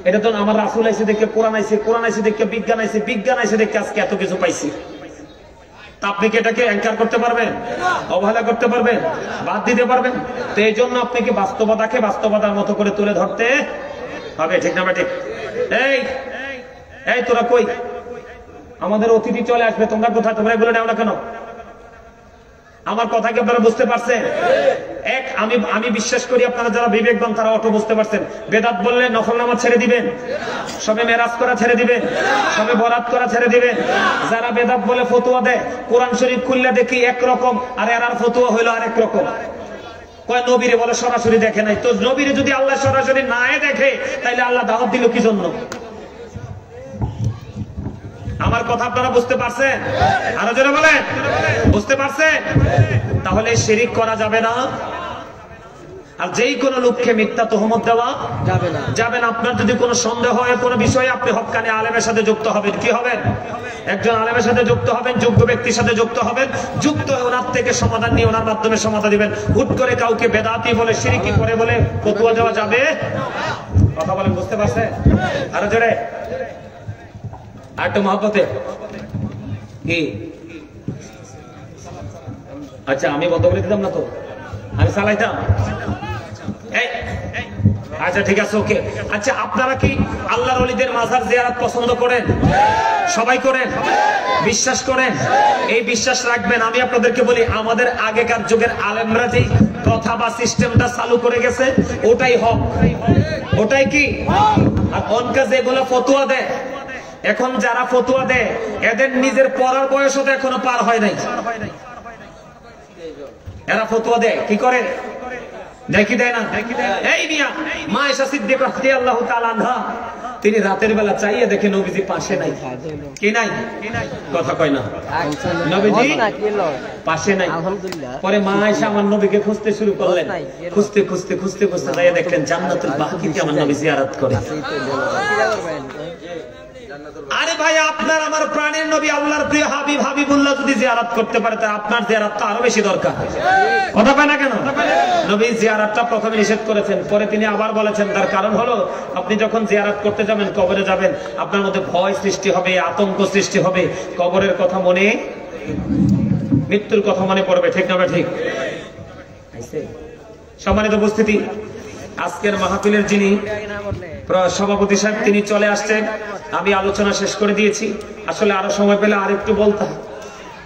এটা তো আমার রাসূল আইছে দেখে, কোরআন আইছে, কোরআন আইছে দেখে বিজ্ঞান আইছে, বিজ্ঞান আইছে দেখে আজকে এত কিছু পাইছি। তা আপনি কি এটাকে অ্যাঙ্কার করতে পারবেন? অবহেলা করতে পারবেন? বাদ দিতে পারবেন? তো এই জন্য আপনাকে বাস্তবতাকে বাস্তবতার মতো করে তুলে ধরতে হবে, ঠিক না ঠিক? এই এই তোরা কই? আমাদের অতিথি চলে আসবে, তোমরা কোথায়? তোমরা এগুলো নেও না কেন? আমার কথা কি আপনারা বুঝতে পারছেন? এক আমি বিশ্বাস করি আপনারা যারা বিবেকবান তারা অটো বুঝতে পারছেন। বেদাত বললে নফল নামাজ ছেড়ে দিবেন, সবে মেরাজ করা ছেড়ে দিবেন, সবে বরাত করা ছেড়ে দিবেন। যারা বেদাত বলে ফতোয়া দেয়, কোরআন শরীফ খুললে দেখি একরকম, আর এরার ফতোয়া হইলো আরেক রকম। কয় নবীরে বলে সরাসরি দেখে নাই। তো নবীরে যদি আল্লাহ সরাসরি নাই দেখে তাইলে আল্লাহ দাওয়াত দিল কি জন্য? আমার কথা আপনারা বুঝতে পারছেন? আরো জোরে বলেন, বুঝতে পারছেন? তাহলে শিরিক করা যাবে না, আর যেই কোনো লোককে মিথ্যা তহমত দেওয়া যাবে না। আপনার যদি কোনো সন্দেহ হয় কোনো বিষয়ে, আপনি হক্কানি আলেমের সাথে যুক্ত হবেন। কি হবেন? একজন আলেমের সাথে যুক্ত হবেন, যোগ্য ব্যক্তির সাথে যুক্ত হবেন, যুক্ত হয়ে ওনার থেকে সমাধান নিয়ে ওনার মাধ্যমে সমাধান দিবেন। হুট করে কাউকে বেদাতি বলে, শিরকি করে বলে ফতোয়া দেওয়া যাবে? কথা বলেন, বুঝতে পারছেন? আরো জোরে, আরেকটু মহব্বতে কি? আচ্ছা, আমি বন্ধ করে দিতাম না তো, আমি চালাইতাম। আচ্ছা ঠিক আছে, ওকে। আচ্ছা, আপনারা কি আল্লাহর ওলিদের মাজার জিয়ারত পছন্দ করেন? সবাই করেন? বিশ্বাস করেন? এই বিশ্বাস রাখবেন। আমি আপনাদেরকে বলি, আমাদের আগেকার যুগের আলেমরা যে কথা বা সিস্টেমটা চালু করে গেছে ওটাই হক, ওটাই কি। আর অনকা যেগুলো ফতোয়া দেয়, এখন যারা ফতোয়া দেয় এদের নিজের পড়ার বয়স তো এখনো পার হয় নাই। এরা ফতোয়া দেয় কি করে? দেখি দেয় না? এই মিয়া মা আয়েশা সিদ্দিকা রাদিয়াল্লাহু তাআলা আনহা, তিনি রাতের বেলা চাইয়ে দেখে নবীজি পাশে নাই। কি নাই? কথা কয় না, নবীজি পাশে নাই। পরে মা আয়েশা আমার নবীকে খুঁজতে শুরু করলেন। খুঁজতে খুঁজতে খুঁজতে খুঁজতে যাইয়া দেখলেন জান্নাতুল বাকিতে আমার নবী জিয়ারত করে। আরে ভাই, আপনার আমার প্রাণের নবী আল্লাহর প্রিয় হাবিব হাবিবুল্লাহ যদি জিয়ারত করতে পারে তাহলে আপনার জিয়ারতটা আরো বেশি দরকার। কথা পায় না কেন? নবী জিয়ারতটা প্রথমে নিষেধ করেছেন, পরে তিনি আবার বলেছেন। তার কারণ হলো, আপনি যখন জিয়ারত করতে যাবেন, কবরে যাবেন, আপনার মধ্যে ভয় সৃষ্টি হবে, আতঙ্ক সৃষ্টি হবে, কবরের কথা মনে, মৃত্যুর কথা মনে পড়বে, ঠিক না ঠিক? সম্মানিত উপস্থিতি, আজকের মাহফিলের যিনি সভাপতি সাহেব তিনি চলে আসছেন। আমি আলোচনা শেষ করে দিয়েছি। আসলে আরো সময় পেলে আর একটু বলতাম।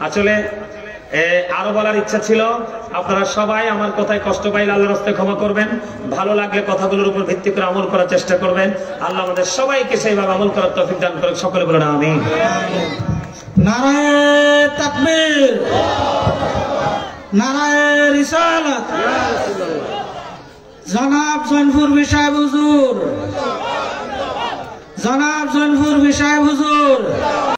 আসলে আরো বলার ইচ্ছা ছিল। আপনারা সবাই আমার কথায় কষ্ট পাইলে আল্লাহর রাস্তায় ক্ষমা করবেন। ভালো লাগলে কথাগুলোর উপর ভিত্তি করে আমল করার চেষ্টা করবেন। আল্লাহ আমাদের সবাইকে সেইভাবে আমল করার তৌফিক দান করুন। সকলে বলুন আমিন। নারায়ে তাকবীর, নারায়ে রিসালাত। জনাব জৈনপুর সাহেব হুজুর, জনাব জৈনপুর সাহেব হুজুর।